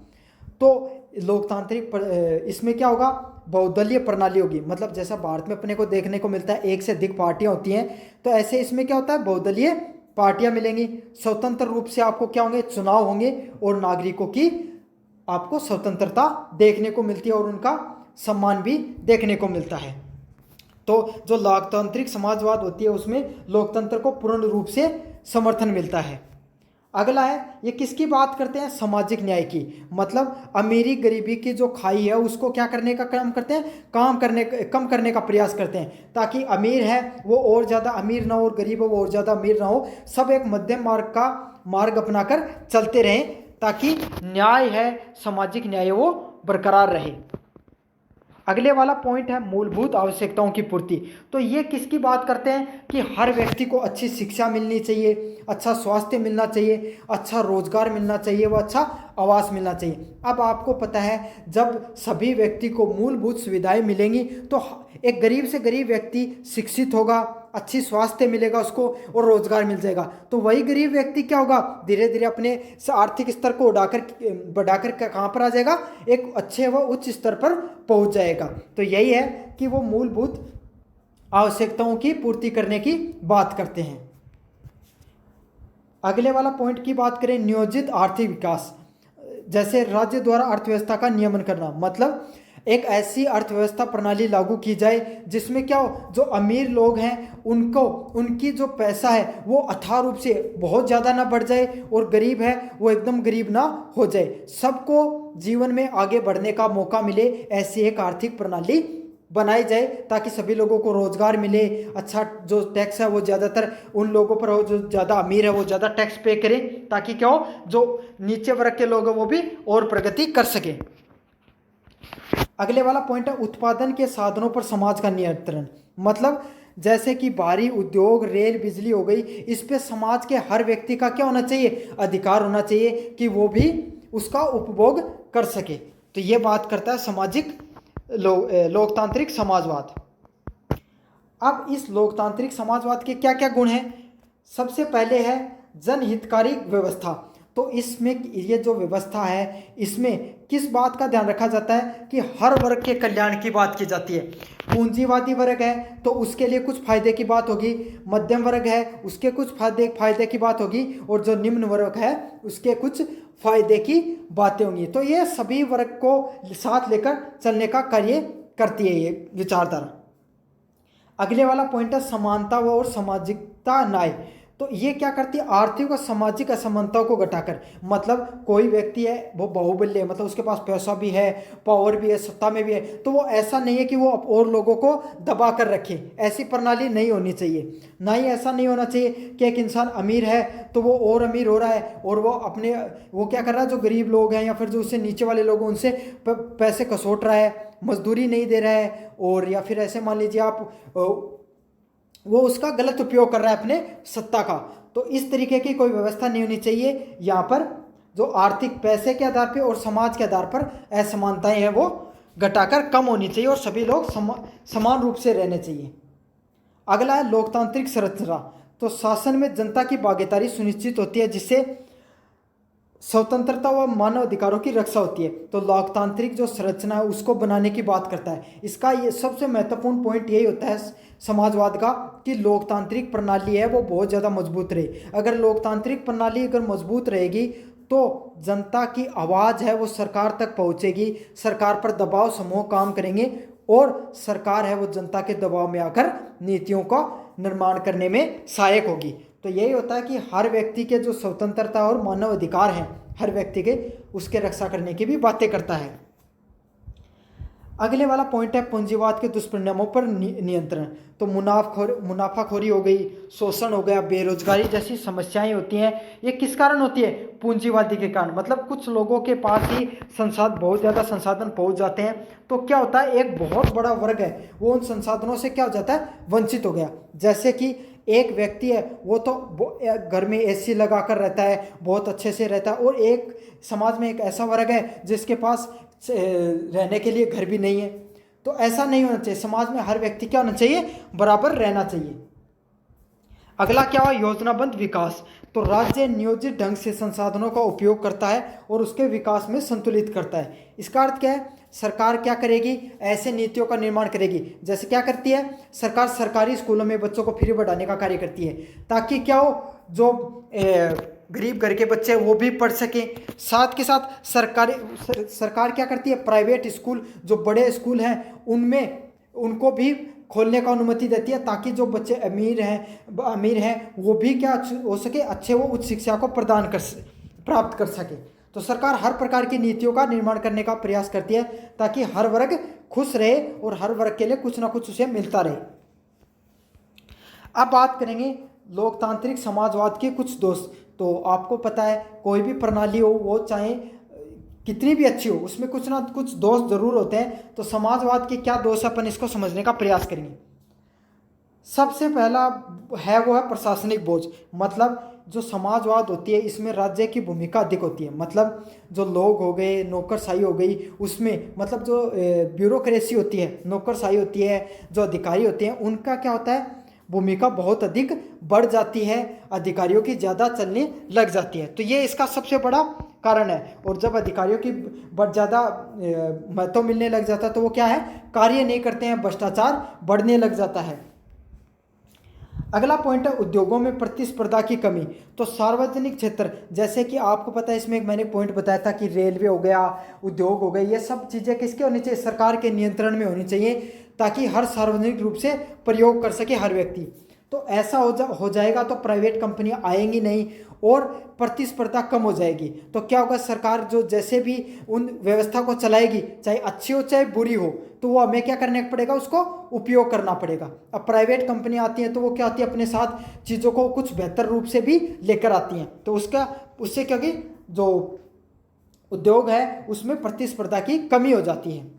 तो लोकतांत्रिक इसमें क्या होगा, बहुदलीय प्रणाली होगी। मतलब जैसा भारत में अपने को देखने को मिलता है एक से अधिक पार्टियां होती हैं, तो ऐसे इसमें क्या होता है, बहुदलीय पार्टियां मिलेंगी। स्वतंत्र रूप से आपको क्या होंगे, चुनाव होंगे, और नागरिकों की आपको स्वतंत्रता देखने को मिलती है और उनका सम्मान भी देखने को मिलता है। तो जो लोकतांत्रिक समाजवाद होती है उसमें लोकतंत्र को पूर्ण रूप से समर्थन मिलता है। अगला है, ये किसकी बात करते हैं, सामाजिक न्याय की। मतलब अमीरी गरीबी की जो खाई है उसको क्या करने का काम करते हैं, कम करने का प्रयास करते हैं, ताकि अमीर है वो और ज़्यादा अमीर ना हो और गरीब हो वो और ज़्यादा अमीर ना हो। सब एक मध्यम मार्ग अपनाकर चलते रहें, ताकि न्याय है, सामाजिक न्याय वो बरकरार रहे। अगले वाला पॉइंट है मूलभूत आवश्यकताओं की पूर्ति। तो ये किसकी बात करते हैं कि हर व्यक्ति को अच्छी शिक्षा मिलनी चाहिए, अच्छा स्वास्थ्य मिलना चाहिए, अच्छा रोजगार मिलना चाहिए, व अच्छा आवास मिलना चाहिए। अब आपको पता है जब सभी व्यक्ति को मूलभूत सुविधाएं मिलेंगी तो एक गरीब से गरीब व्यक्ति शिक्षित होगा, अच्छी स्वास्थ्य मिलेगा उसको, और रोजगार मिल जाएगा। तो वही गरीब व्यक्ति क्या होगा, धीरे धीरे अपने आर्थिक स्तर को बढ़ाकर कहाँ पर आ जाएगा, एक अच्छे व उच्च स्तर पर पहुंच जाएगा। तो यही है कि वो मूलभूत आवश्यकताओं की पूर्ति करने की बात करते हैं। अगले वाला पॉइंट की बात करें, नियोजित आर्थिक विकास, जैसे राज्य द्वारा अर्थव्यवस्था का नियमन करना, मतलब एक ऐसी अर्थव्यवस्था प्रणाली लागू की जाए जिसमें क्या हो, जो अमीर लोग हैं उनको उनकी जो पैसा है वो अथाह रूप से बहुत ज़्यादा ना बढ़ जाए और गरीब है वो एकदम गरीब ना हो जाए, सबको जीवन में आगे बढ़ने का मौका मिले, ऐसी एक आर्थिक प्रणाली बनाई जाए ताकि सभी लोगों को रोजगार मिले। अच्छा, जो टैक्स है वो ज़्यादातर उन लोगों पर हो जो ज़्यादा अमीर है, वो ज़्यादा टैक्स पे करें ताकि क्या हो, जो नीचे वर्ग के लोग हैं वो भी और प्रगति कर सके। अगले वाला पॉइंट है उत्पादन के साधनों पर समाज का नियंत्रण, मतलब जैसे कि भारी उद्योग, रेल, बिजली हो गई, इस पे समाज के हर व्यक्ति का क्या होना चाहिए, अधिकार होना चाहिए कि वो भी उसका उपभोग कर सके। तो ये बात करता है सामाजिक लोकतांत्रिक समाजवाद। अब इस लोकतांत्रिक समाजवाद के क्या क्या गुण हैं? सबसे पहले है जनहितकारी व्यवस्था। तो इसमें ये जो व्यवस्था है इसमें किस बात का ध्यान रखा जाता है कि हर वर्ग के कल्याण की बात की जाती है। पूंजीवादी वर्ग है तो उसके लिए कुछ फायदे की बात होगी, मध्यम वर्ग है उसके कुछ फायदे की बात होगी, और जो निम्न वर्ग है उसके कुछ फायदे की बातें होंगी। तो ये सभी वर्ग को साथ लेकर चलने का कार्य करती है ये विचारधारा। अगले वाला पॉइंट है समानता व और सामाजिकता न्याय। तो ये क्या करती है, आर्थिक और सामाजिक असमानताओं को घटाकर, मतलब कोई व्यक्ति है वो बाहुबल्य है, मतलब उसके पास पैसा भी है, पावर भी है, सत्ता में भी है, तो वो ऐसा नहीं है कि वो और लोगों को दबा कर रखे, ऐसी प्रणाली नहीं होनी चाहिए। ना ही ऐसा नहीं होना चाहिए कि एक इंसान अमीर है तो वो और अमीर हो रहा है और वो क्या कर रहा है, जो गरीब लोग हैं या फिर जो उससे नीचे वाले लोग हैं उनसे पैसे कसोट रहा है, मजदूरी नहीं दे रहा है, और या फिर ऐसे मान लीजिए आप वो उसका गलत उपयोग कर रहा है अपने सत्ता का। तो इस तरीके की कोई व्यवस्था नहीं होनी चाहिए। यहाँ पर जो आर्थिक पैसे के आधार पर और समाज के आधार पर असमानताएं हैं वो घटाकर कम होनी चाहिए और सभी लोग समान रूप से रहने चाहिए। अगला है लोकतांत्रिक संरचना। तो शासन में जनता की भागीदारी सुनिश्चित होती है जिससे स्वतंत्रता व मानव अधिकारों की रक्षा होती है। तो लोकतांत्रिक जो संरचना है उसको बनाने की बात करता है। इसका ये सबसे महत्वपूर्ण पॉइंट यही होता है समाजवाद का कि लोकतांत्रिक प्रणाली है वो बहुत ज़्यादा मजबूत रहे। अगर लोकतांत्रिक प्रणाली अगर मजबूत रहेगी तो जनता की आवाज़ है वो सरकार तक पहुंचेगी, सरकार पर दबाव समूह काम करेंगे और सरकार है वो जनता के दबाव में आकर नीतियों का निर्माण करने में सहायक होगी। तो यही होता है कि हर व्यक्ति के जो स्वतंत्रता और मानव अधिकार हैं हर व्यक्ति के, उसके रक्षा करने की भी बातें करता है। अगले वाला पॉइंट है पूंजीवाद के दुष्परिणामों पर नियंत्रण। तो मुनाफाखोरी हो गई, शोषण हो गया, बेरोजगारी जैसी समस्याएं होती हैं, ये किस कारण होती है, पूंजीवादी के कारण। मतलब कुछ लोगों के पास ही बहुत ज़्यादा संसाधन पहुंच जाते हैं, तो क्या होता है एक बहुत बड़ा वर्ग है वो उन संसाधनों से क्या हो जाता है, वंचित हो गया। जैसे कि एक व्यक्ति है वो तो घर में एसी लगा कर रहता है, बहुत अच्छे से रहता है, और एक समाज में एक ऐसा वर्ग है जिसके पास रहने के लिए घर भी नहीं है। तो ऐसा नहीं होना चाहिए। समाज में हर व्यक्ति क्या होना चाहिए, बराबर रहना चाहिए। अगला क्या हुआ, योजनाबद्ध विकास। तो राज्य नियोजित ढंग से संसाधनों का उपयोग करता है और उसके विकास में संतुलित करता है। इसका अर्थ क्या है, सरकार क्या करेगी, ऐसे नीतियों का निर्माण करेगी। जैसे क्या करती है सरकार, सरकारी स्कूलों में बच्चों को फ्री पढ़ाने का कार्य करती है ताकि क्या हो, जो गरीब घर के बच्चे वो भी पढ़ सकें। साथ के साथ सरकार क्या करती है, प्राइवेट स्कूल जो बड़े स्कूल हैं उनमें उनको भी खोलने का अनुमति देती है ताकि जो बच्चे अमीर हैं वो भी क्या हो सके, अच्छे वो उच्च शिक्षा को प्राप्त कर सके। तो सरकार हर प्रकार की नीतियों का निर्माण करने का प्रयास करती है ताकि हर वर्ग खुश रहे और हर वर्ग के लिए कुछ ना कुछ उसे मिलता रहे। अब बात करेंगे लोकतांत्रिक समाजवाद के कुछ दोष। तो आपको पता है कोई भी प्रणाली हो वो चाहे कितनी भी अच्छी हो उसमें कुछ ना कुछ दोष जरूर होते हैं। तो समाजवाद के क्या दोष है अपन इसको समझने का प्रयास करेंगे। सबसे पहला है वो है प्रशासनिक बोझ। मतलब जो समाजवाद होती है इसमें राज्य की भूमिका अधिक होती है। मतलब जो लोग हो गए, नौकरशाही हो गई, उसमें मतलब जो ब्यूरोक्रेसी होती है, नौकरशाही होती है, जो अधिकारी होते हैं उनका क्या होता है, भूमिका बहुत अधिक बढ़ जाती है, अधिकारियों की ज़्यादा चलने लग जाती है। तो ये इसका सबसे बड़ा कारण है। और जब अधिकारियों की ज़्यादा महत्व मिलने लग जाता है तो वो क्या है, कार्य नहीं करते हैं, भ्रष्टाचार बढ़ने लग जाता है। अगला पॉइंट है उद्योगों में प्रतिस्पर्धा की कमी। तो सार्वजनिक क्षेत्र, जैसे कि आपको पता है, इसमें एक मैंने पॉइंट बताया था कि रेलवे हो गया, उद्योग हो गए, ये सब चीज़ें किसके होनी चाहिए, सरकार के नियंत्रण में होनी चाहिए, ताकि हर सार्वजनिक रूप से प्रयोग कर सके हर व्यक्ति। तो ऐसा हो जाएगा तो प्राइवेट कंपनियां आएंगी नहीं और प्रतिस्पर्धा कम हो जाएगी। तो क्या होगा, सरकार जो जैसे भी उन व्यवस्था को चलाएगी, चाहे अच्छी हो चाहे बुरी हो, तो वो हमें क्या करना पड़ेगा, उसको उपयोग करना पड़ेगा। अब प्राइवेट कंपनी आती हैं तो वो क्या आती है, अपने साथ चीज़ों को कुछ बेहतर रूप से भी लेकर आती हैं। तो उससे क्या कि जो उद्योग है उसमें प्रतिस्पर्धा की कमी हो जाती है।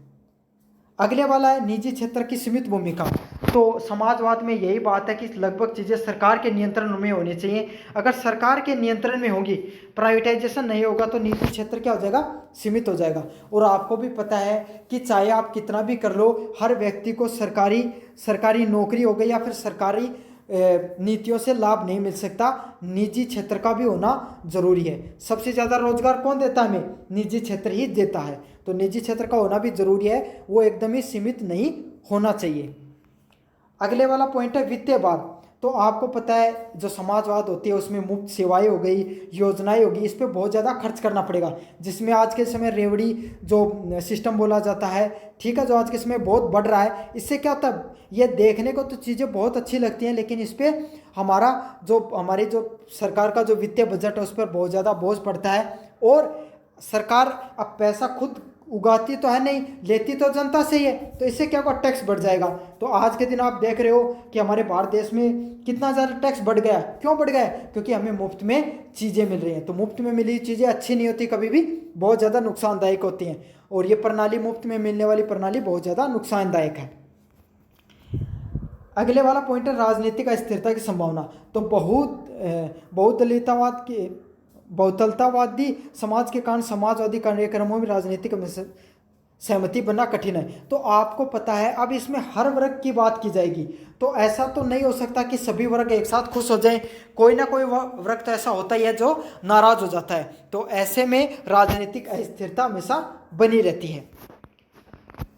अगले वाला है निजी क्षेत्र की सीमित भूमिका। तो समाजवाद में यही बात है कि लगभग चीज़ें सरकार के नियंत्रण में होनी चाहिए। अगर सरकार के नियंत्रण में होगी, प्राइवेटाइजेशन नहीं होगा, तो निजी क्षेत्र क्या हो जाएगा, सीमित हो जाएगा। और आपको भी पता है कि चाहे आप कितना भी कर लो, हर व्यक्ति को सरकारी नौकरी हो गई या फिर सरकारी नीतियों से लाभ नहीं मिल सकता, निजी क्षेत्र का भी होना जरूरी है। सबसे ज़्यादा रोजगार कौन देता है हमें, निजी क्षेत्र ही देता है। तो निजी क्षेत्र का होना भी जरूरी है, वो एकदम ही सीमित नहीं होना चाहिए। अगले वाला पॉइंट है वित्तीय भार। तो आपको पता है जो समाजवाद होती है उसमें मुफ्त सेवाएं हो गई, योजनाएं होगी, इस पर बहुत ज़्यादा खर्च करना पड़ेगा, जिसमें आज के समय रेवड़ी जो सिस्टम बोला जाता है, ठीक है, जो आज के समय बहुत बढ़ रहा है। इससे क्या होता है, ये देखने को तो चीज़ें बहुत अच्छी लगती हैं, लेकिन इस पर हमारी जो सरकार का जो वित्तीय बजट है उस पर बहुत ज़्यादा बोझ पड़ता है। और सरकार अब पैसा खुद उगाती तो है नहीं, लेती तो जनता से ही है, तो इससे क्या होगा, टैक्स बढ़ जाएगा। तो आज के दिन आप देख रहे हो कि हमारे भारत देश में कितना ज़्यादा टैक्स बढ़ गया। क्यों बढ़ गया है, क्योंकि हमें मुफ्त में चीज़ें मिल रही हैं। तो मुफ्त में मिली चीज़ें अच्छी नहीं होती, कभी भी बहुत ज़्यादा नुकसानदायक होती हैं। और ये प्रणाली, मुफ्त में मिलने वाली प्रणाली बहुत ज़्यादा नुकसानदायक है। अगले वाला पॉइंट है राजनीतिक अस्थिरता की संभावना। तो बहुदलतावादी समाज के कारण समाजवादी कार्यक्रमों में राजनीतिक सहमति बनना कठिन है। तो आपको पता है, अब इसमें हर वर्ग की बात की जाएगी, तो ऐसा तो नहीं हो सकता कि सभी वर्ग एक साथ खुश हो जाएं। कोई ना कोई वर्ग तो ऐसा होता ही है जो नाराज हो जाता है। तो ऐसे में राजनीतिक अस्थिरता हमेशा बनी रहती है।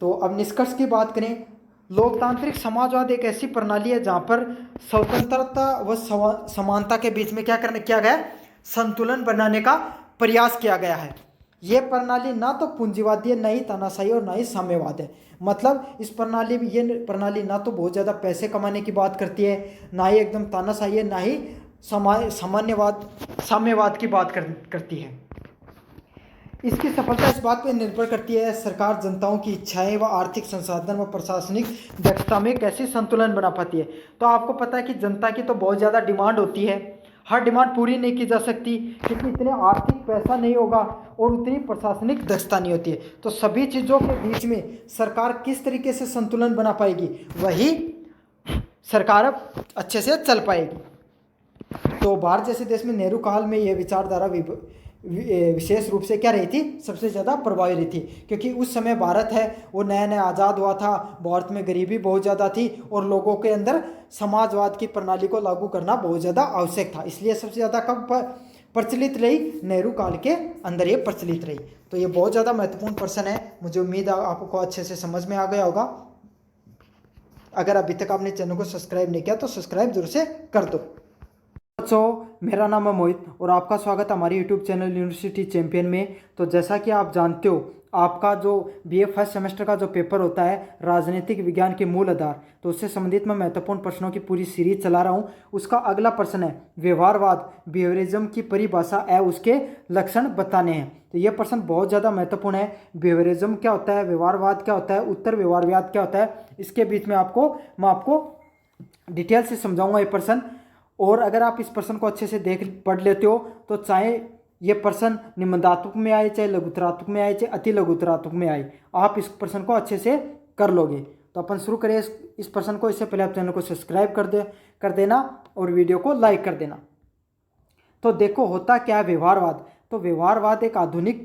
तो अब निष्कर्ष की बात करें, लोकतांत्रिक समाजवाद एक ऐसी प्रणाली है जहाँ पर स्वतंत्रता व समानता के बीच में किया गया, संतुलन बनाने का प्रयास किया गया है। ये प्रणाली ना तो पूंजीवादी है, ना ही तानाशाही और ना ही साम्यवाद है। मतलब ये प्रणाली ना तो बहुत ज़्यादा पैसे कमाने की बात करती है, ना ही एकदम तानाशाही है, ना ही साम्यवाद की बात करती है। इसकी सफलता इस बात पर निर्भर करती है सरकार जनताओं की इच्छाएं व आर्थिक संसाधन व प्रशासनिक दक्षता में कैसे संतुलन बना पाती है। तो आपको पता है कि जनता की तो बहुत ज़्यादा डिमांड होती है, हर डिमांड पूरी नहीं की जा सकती, क्योंकि इतने आर्थिक पैसा नहीं होगा और उतनी प्रशासनिक दक्षता नहीं होती है। तो सभी चीज़ों के बीच में सरकार किस तरीके से संतुलन बना पाएगी, वही सरकार अब अच्छे से चल पाएगी। तो भारत जैसे देश में नेहरू काल में यह विचारधारा विशेष रूप से क्या रही थी, सबसे ज़्यादा प्रभावी रही थी, क्योंकि उस समय भारत है वो नया नया आज़ाद हुआ था, भारत में गरीबी बहुत ज़्यादा थी और लोगों के अंदर समाजवाद की प्रणाली को लागू करना बहुत ज़्यादा आवश्यक था। इसलिए सबसे ज़्यादा कब प्रचलित रही, नेहरू काल के अंदर ये प्रचलित रही। तो ये बहुत ज़्यादा महत्वपूर्ण प्रश्न है, मुझे उम्मीद है आपको अच्छे से समझ में आ गया होगा। अगर अभी तक आपने चैनल को सब्सक्राइब नहीं किया तो सब्सक्राइब जरूर से कर दो। मेरा नाम है मोहित और आपका स्वागत है हमारे यूट्यूब चैनल यूनिवर्सिटी चैंपियन में। तो जैसा कि आप जानते हो, आपका जो बीए फर्स्ट सेमेस्टर का जो पेपर होता है राजनीतिक विज्ञान के मूल आधार, तो उससे संबंधित मैं महत्वपूर्ण प्रश्नों की पूरी सीरीज चला रहा हूँ। उसका अगला प्रश्न है व्यवहारवाद, बिहेवियरिज्म की परिभाषा है, उसके लक्षण बताने हैं। तो ये प्रश्न बहुत ज़्यादा महत्वपूर्ण है। बिहेवियरिज्म क्या होता है, व्यवहारवाद क्या होता है, उत्तर व्यवहारवाद क्या होता है, इसके बीच में मैं आपको डिटेल से समझाऊंगा ये प्रश्न। और अगर आप इस प्रश्न को अच्छे से पढ़ लेते हो तो चाहे ये प्रश्न निबंधात्मक में आए, चाहे लघुत्तरात्मक में आए, चाहे अति लघुत्तरात्मक में आए, आप इस प्रश्न को अच्छे से कर लोगे। तो अपन शुरू करें इस प्रश्न को। इससे पहले आप चैनल को सब्सक्राइब कर देना और वीडियो को लाइक कर देना। तो देखो होता क्या है व्यवहारवाद। तो व्यवहारवाद एक आधुनिक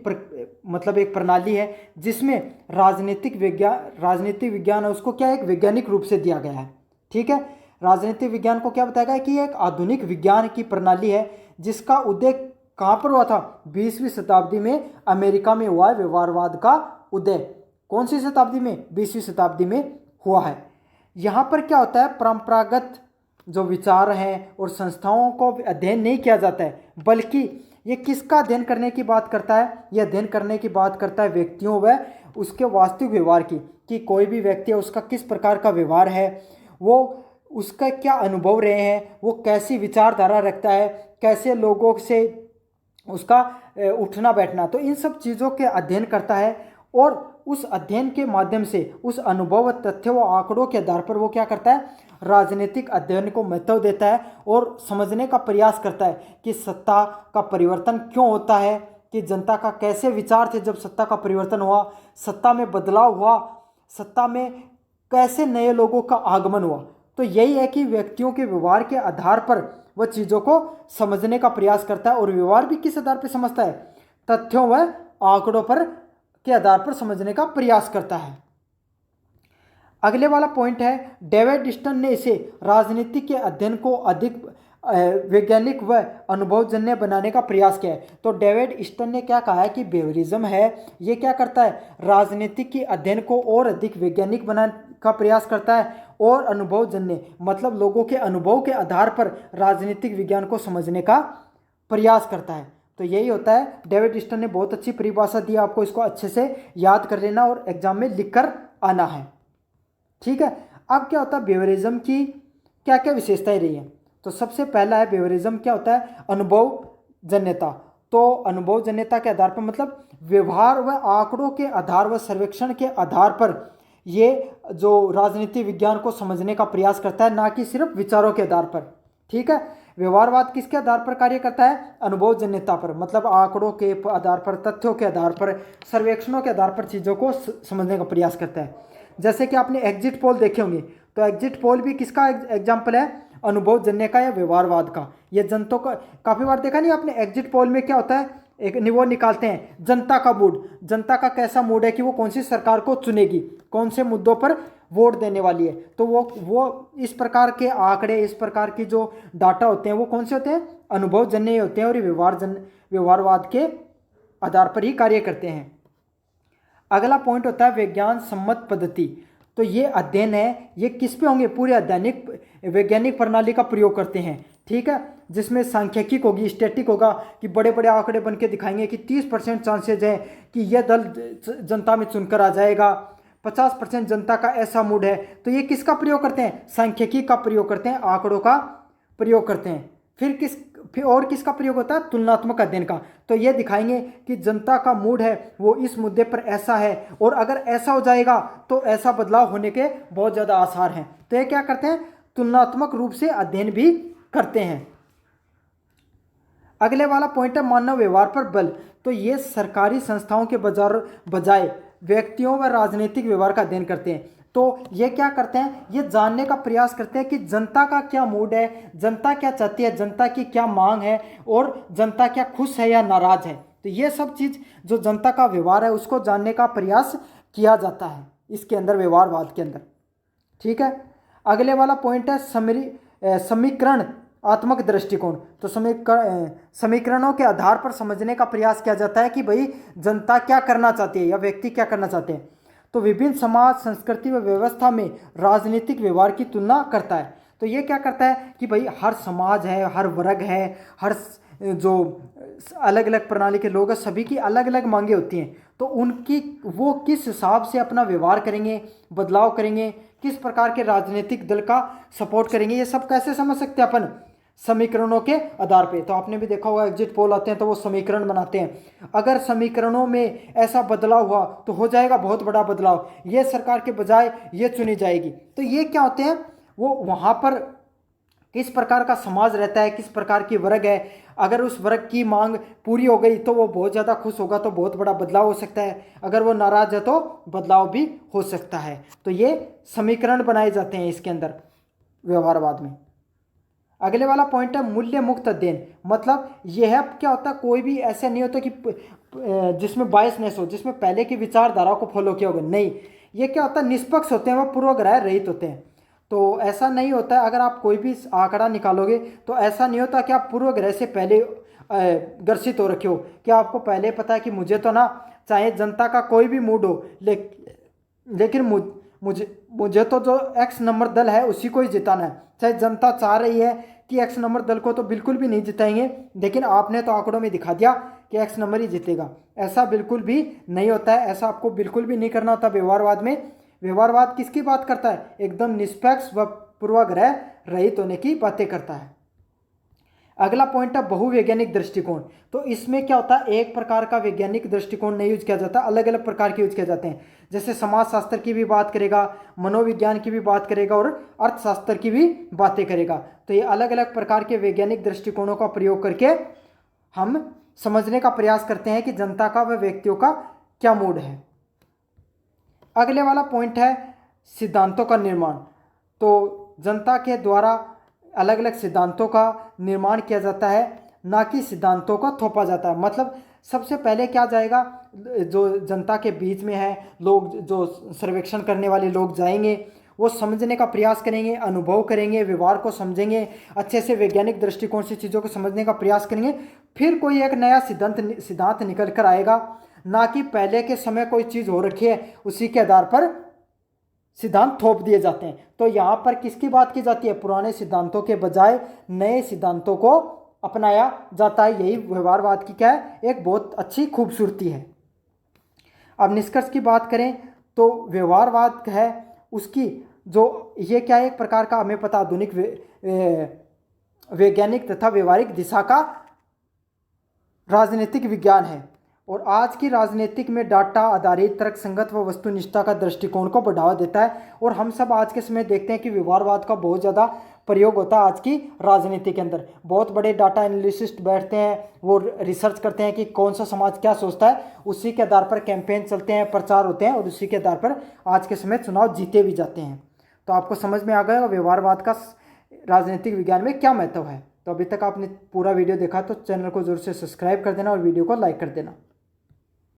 एक प्रणाली है जिसमें राजनीतिक विज्ञान है, उसको क्या एक वैज्ञानिक रूप से दिया गया है। ठीक है, राजनीतिक विज्ञान को क्या बताया गया कि ये एक आधुनिक विज्ञान की प्रणाली है जिसका उदय कहाँ पर हुआ था, 20वीं शताब्दी में अमेरिका में हुआ है। व्यवहारवाद का उदय कौन सी शताब्दी में, 20वीं शताब्दी में हुआ है। यहाँ पर क्या होता है, परंपरागत जो विचार हैं और संस्थाओं को अध्ययन नहीं किया जाता है, बल्कि ये किसका अध्ययन करने की बात करता है? ये अध्ययन करने की बात करता है व्यक्तियों व उसके वास्तविक व्यवहार की, कि कोई भी व्यक्ति है उसका किस प्रकार का व्यवहार है, वो उसका क्या अनुभव रहे हैं, वो कैसी विचारधारा रखता है, कैसे लोगों से उसका उठना बैठना, तो इन सब चीज़ों के अध्ययन करता है। और उस अध्ययन के माध्यम से, उस अनुभव, तथ्यों व आंकड़ों के आधार पर वो क्या करता है? राजनीतिक अध्ययन को महत्व देता है और समझने का प्रयास करता है कि सत्ता का परिवर्तन क्यों होता है, कि जनता का कैसे विचार थे जब सत्ता का परिवर्तन हुआ, सत्ता में बदलाव हुआ, सत्ता में कैसे नए लोगों का आगमन हुआ। तो यही है कि व्यक्तियों के व्यवहार के आधार पर वह चीज़ों को समझने का प्रयास करता है। और व्यवहार भी किस आधार पर समझता है? तथ्यों व आंकड़ों पर के आधार पर समझने का प्रयास करता है। अगले वाला पॉइंट है, डेविड स्टर्न ने इसे राजनीति के अध्ययन को अधिक वैज्ञानिक व अनुभवजन्य बनाने का प्रयास किया है। तो डेविड स्टर्न ने क्या कहा है कि बिहेवियरिज्म है, ये क्या करता है? राजनीति के अध्ययन को और अधिक वैज्ञानिक बनाने का प्रयास करता है और अनुभवजन्य मतलब लोगों के अनुभव के आधार पर राजनीतिक विज्ञान को समझने का प्रयास करता है। तो यही होता है। डेविड स्टर्न ने बहुत अच्छी परिभाषा दी, आपको इसको अच्छे से याद कर लेना और एग्जाम में लिख कर आना है, ठीक है। अब क्या होता है, बिहेवियरिज्म की क्या क्या विशेषताएं रही हैं? तो सबसे पहला है, बिहेवियरिज्म क्या होता है? अनुभव जन्यता। तो अनुभव जन्यता के आधार पर मतलब व्यवहार व आंकड़ों के आधार व सर्वेक्षण के आधार पर ये जो राजनीति विज्ञान को समझने का प्रयास करता है, ना कि सिर्फ विचारों के आधार पर, ठीक है। व्यवहारवाद किसके आधार पर कार्य करता है? अनुभव जन्यता पर, मतलब आंकड़ों के आधार पर, तथ्यों के आधार पर, सर्वेक्षणों के आधार पर चीज़ों को समझने का प्रयास करता है। जैसे कि आपने एग्जिट पोल देखे होंगे, तो एग्जिट पोल भी किसका एग्जाम्पल है? अनुभव जन्य का या व्यवहारवाद का। ये जनता का काफ़ी बार देखा नहीं आपने? एग्जिट पोल में क्या होता है, एक वो निकालते हैं जनता का मूड, जनता का कैसा मूड है कि वो कौन सी सरकार को चुनेगी, कौन से मुद्दों पर वोट देने वाली है। तो वो इस प्रकार के आंकड़े, इस प्रकार की जो डाटा होते हैं वो कौन से होते हैं? अनुभव जन्य होते हैं और ये व्यवहारवाद के आधार पर ही कार्य करते हैं। अगला पॉइंट होता है विज्ञान सम्मत पद्धति। तो ये अध्ययन है, ये किस पे होंगे? पूरे वैज्ञानिक प्रणाली का प्रयोग करते हैं, ठीक है, जिसमें सांख्यिकी होगी, स्टैटिक होगा, कि बड़े बड़े आंकड़े बन के दिखाएंगे कि 30% चांसेज है कि यह दल जनता में चुनकर आ जाएगा, 50% जनता का ऐसा मूड है। तो ये किसका प्रयोग करते हैं? सांख्यिकी का प्रयोग करते हैं, आंकड़ों का प्रयोग करते हैं। फिर और किसका प्रयोग होता है? तुलनात्मक अध्ययन का। तो ये दिखाएंगे कि जनता का मूड है वो इस मुद्दे पर ऐसा है, और अगर ऐसा हो जाएगा तो ऐसा बदलाव होने के बहुत ज़्यादा आसार हैं। तो ये क्या करते हैं? तुलनात्मक रूप से अध्ययन भी करते हैं। अगले वाला पॉइंट है मानव व्यवहार पर बल। तो ये सरकारी संस्थाओं के बजाय व्यक्तियों व राजनीतिक व्यवहार का अध्ययन करते हैं। तो ये क्या करते हैं? ये जानने का प्रयास करते हैं कि जनता का क्या मूड है, जनता क्या चाहती है, जनता की क्या मांग है, और जनता क्या खुश है या नाराज है। तो ये सब चीज़ जो जनता का व्यवहार है उसको जानने का प्रयास किया जाता है इसके अंदर, व्यवहारवाद के अंदर, ठीक है। अगले वाला पॉइंट है समीकरण आत्मक दृष्टिकोण। तो समीकरणों के आधार पर समझने का प्रयास किया जाता है कि भाई जनता क्या करना चाहती है या व्यक्ति क्या करना चाहते हैं। तो विभिन्न समाज, संस्कृति व व्यवस्था में राजनीतिक व्यवहार की तुलना करता है। तो ये क्या करता है कि भाई हर समाज है, हर वर्ग है, हर जो अलग अलग प्रणाली के लोग हैं, सभी की अलग अलग मांगे होती हैं। तो उनकी वो किस हिसाब से अपना व्यवहार करेंगे, बदलाव करेंगे, किस प्रकार के राजनीतिक दल का सपोर्ट करेंगे, ये सब कैसे समझ सकते हैं अपन? समीकरणों के आधार पे। तो आपने भी देखा होगा एग्जिट पोल आते हैं तो वो समीकरण बनाते हैं। अगर समीकरणों में ऐसा बदलाव हुआ तो हो जाएगा बहुत बड़ा बदलाव, ये सरकार के बजाय ये चुनी जाएगी। तो ये क्या होते हैं? वो वहाँ पर किस प्रकार का समाज रहता है, किस प्रकार की वर्ग है, अगर उस वर्ग की मांग पूरी हो गई तो वो बहुत ज़्यादा खुश होगा तो बहुत बड़ा बदलाव हो सकता है, अगर वो नाराज है तो बदलाव भी हो सकता है। तो ये समीकरण बनाए जाते हैं इसके अंदर व्यवहारवाद में। अगले वाला पॉइंट है मूल्य मुक्त अध्ययन। मतलब यह क्या होता है, कोई भी ऐसा नहीं होता कि जिसमें बायसनेस हो, जिसमें पहले की विचारधारा को फॉलो किया होगा, नहीं। ये क्या होता है, निष्पक्ष होते हैं, वह पूर्वाग्रह रहित होते हैं। तो ऐसा नहीं होता है, अगर आप कोई भी आंकड़ा निकालोगे तो ऐसा नहीं होता कि आप पूर्वाग्रह से पहले ग्रसित हो रखे हो, कि आपको पहले पता है कि मुझे तो ना, चाहे जनता का कोई भी मूड हो, लेकिन मुझे मुझे तो जो एक्स नंबर दल है उसी को ही जिताना है। चाहे जनता चाह रही है कि एक्स नंबर दल को तो बिल्कुल भी नहीं जिताएंगे, लेकिन आपने तो आंकड़ों में दिखा दिया कि एक्स नंबर ही जीतेगा। ऐसा बिल्कुल भी नहीं होता है, ऐसा आपको बिल्कुल भी नहीं करना होता व्यवहारवाद में। व्यवहारवाद किसकी बात करता है? एकदम निष्पक्ष व पूर्वाग्रह रहित होने की बातें करता है। अगला पॉइंट है बहुवैज्ञानिक दृष्टिकोण। तो इसमें क्या होता है, एक प्रकार का वैज्ञानिक दृष्टिकोण नहीं यूज किया जाता, अलग अलग प्रकार के यूज किए जाते हैं। जैसे समाजशास्त्र की भी बात करेगा, मनोविज्ञान की भी बात करेगा और अर्थशास्त्र की भी बातें करेगा। तो ये अलग अलग प्रकार के वैज्ञानिक दृष्टिकोणों का प्रयोग करके हम समझने का प्रयास करते हैं कि जनता का व व्यक्तियों का क्या मूड है। अगले वाला पॉइंट है सिद्धांतों का निर्माण। तो जनता के द्वारा अलग अलग सिद्धांतों का निर्माण किया जाता है, ना कि सिद्धांतों को थोपा जाता है। मतलब सबसे पहले क्या जाएगा, जो जनता के बीच में है लोग, जो सर्वेक्षण करने वाले लोग जाएंगे, वो समझने का प्रयास करेंगे, अनुभव करेंगे, व्यवहार को समझेंगे, अच्छे से वैज्ञानिक दृष्टिकोण से चीज़ों को समझने का प्रयास करेंगे। फिर कोई एक नया सिद्धांत निकल कर आएगा, ना कि पहले के समय कोई चीज़ हो रखी है उसी के आधार पर सिद्धांत थोप दिए जाते हैं। तो यहाँ पर किसकी बात की जाती है? पुराने सिद्धांतों के बजाय नए सिद्धांतों को अपनाया जाता है। यही व्यवहारवाद की क्या है, एक बहुत अच्छी खूबसूरती है। अब निष्कर्ष की बात करें तो व्यवहारवाद है उसकी जो ये क्या है, एक प्रकार का हमें पता आधुनिक वैज्ञानिक तथा व्यवहारिक दिशा का राजनीतिक विज्ञान है। और आज की राजनीतिक में डाटा आधारित तर्कसंगत व वस्तुनिष्ठता का दृष्टिकोण को बढ़ावा देता है। और हम सब आज के समय देखते हैं कि व्यवहारवाद का बहुत ज़्यादा प्रयोग होता है आज की राजनीति के अंदर। बहुत बड़े डाटा एनालिसिस्ट बैठते हैं, वो रिसर्च करते हैं कि कौन सा समाज क्या सोचता है, उसी के आधार पर कैंपेन चलते हैं, प्रचार होते हैं और उसी के आधार पर आज के समय चुनाव जीते भी जाते हैं। तो आपको समझ में आ गया व्यवहारवाद का राजनीतिक विज्ञान में क्या महत्व है। तो अभी तक आपने पूरा वीडियो देखा तो चैनल को जरूर से सब्सक्राइब कर देना और वीडियो को लाइक कर देना।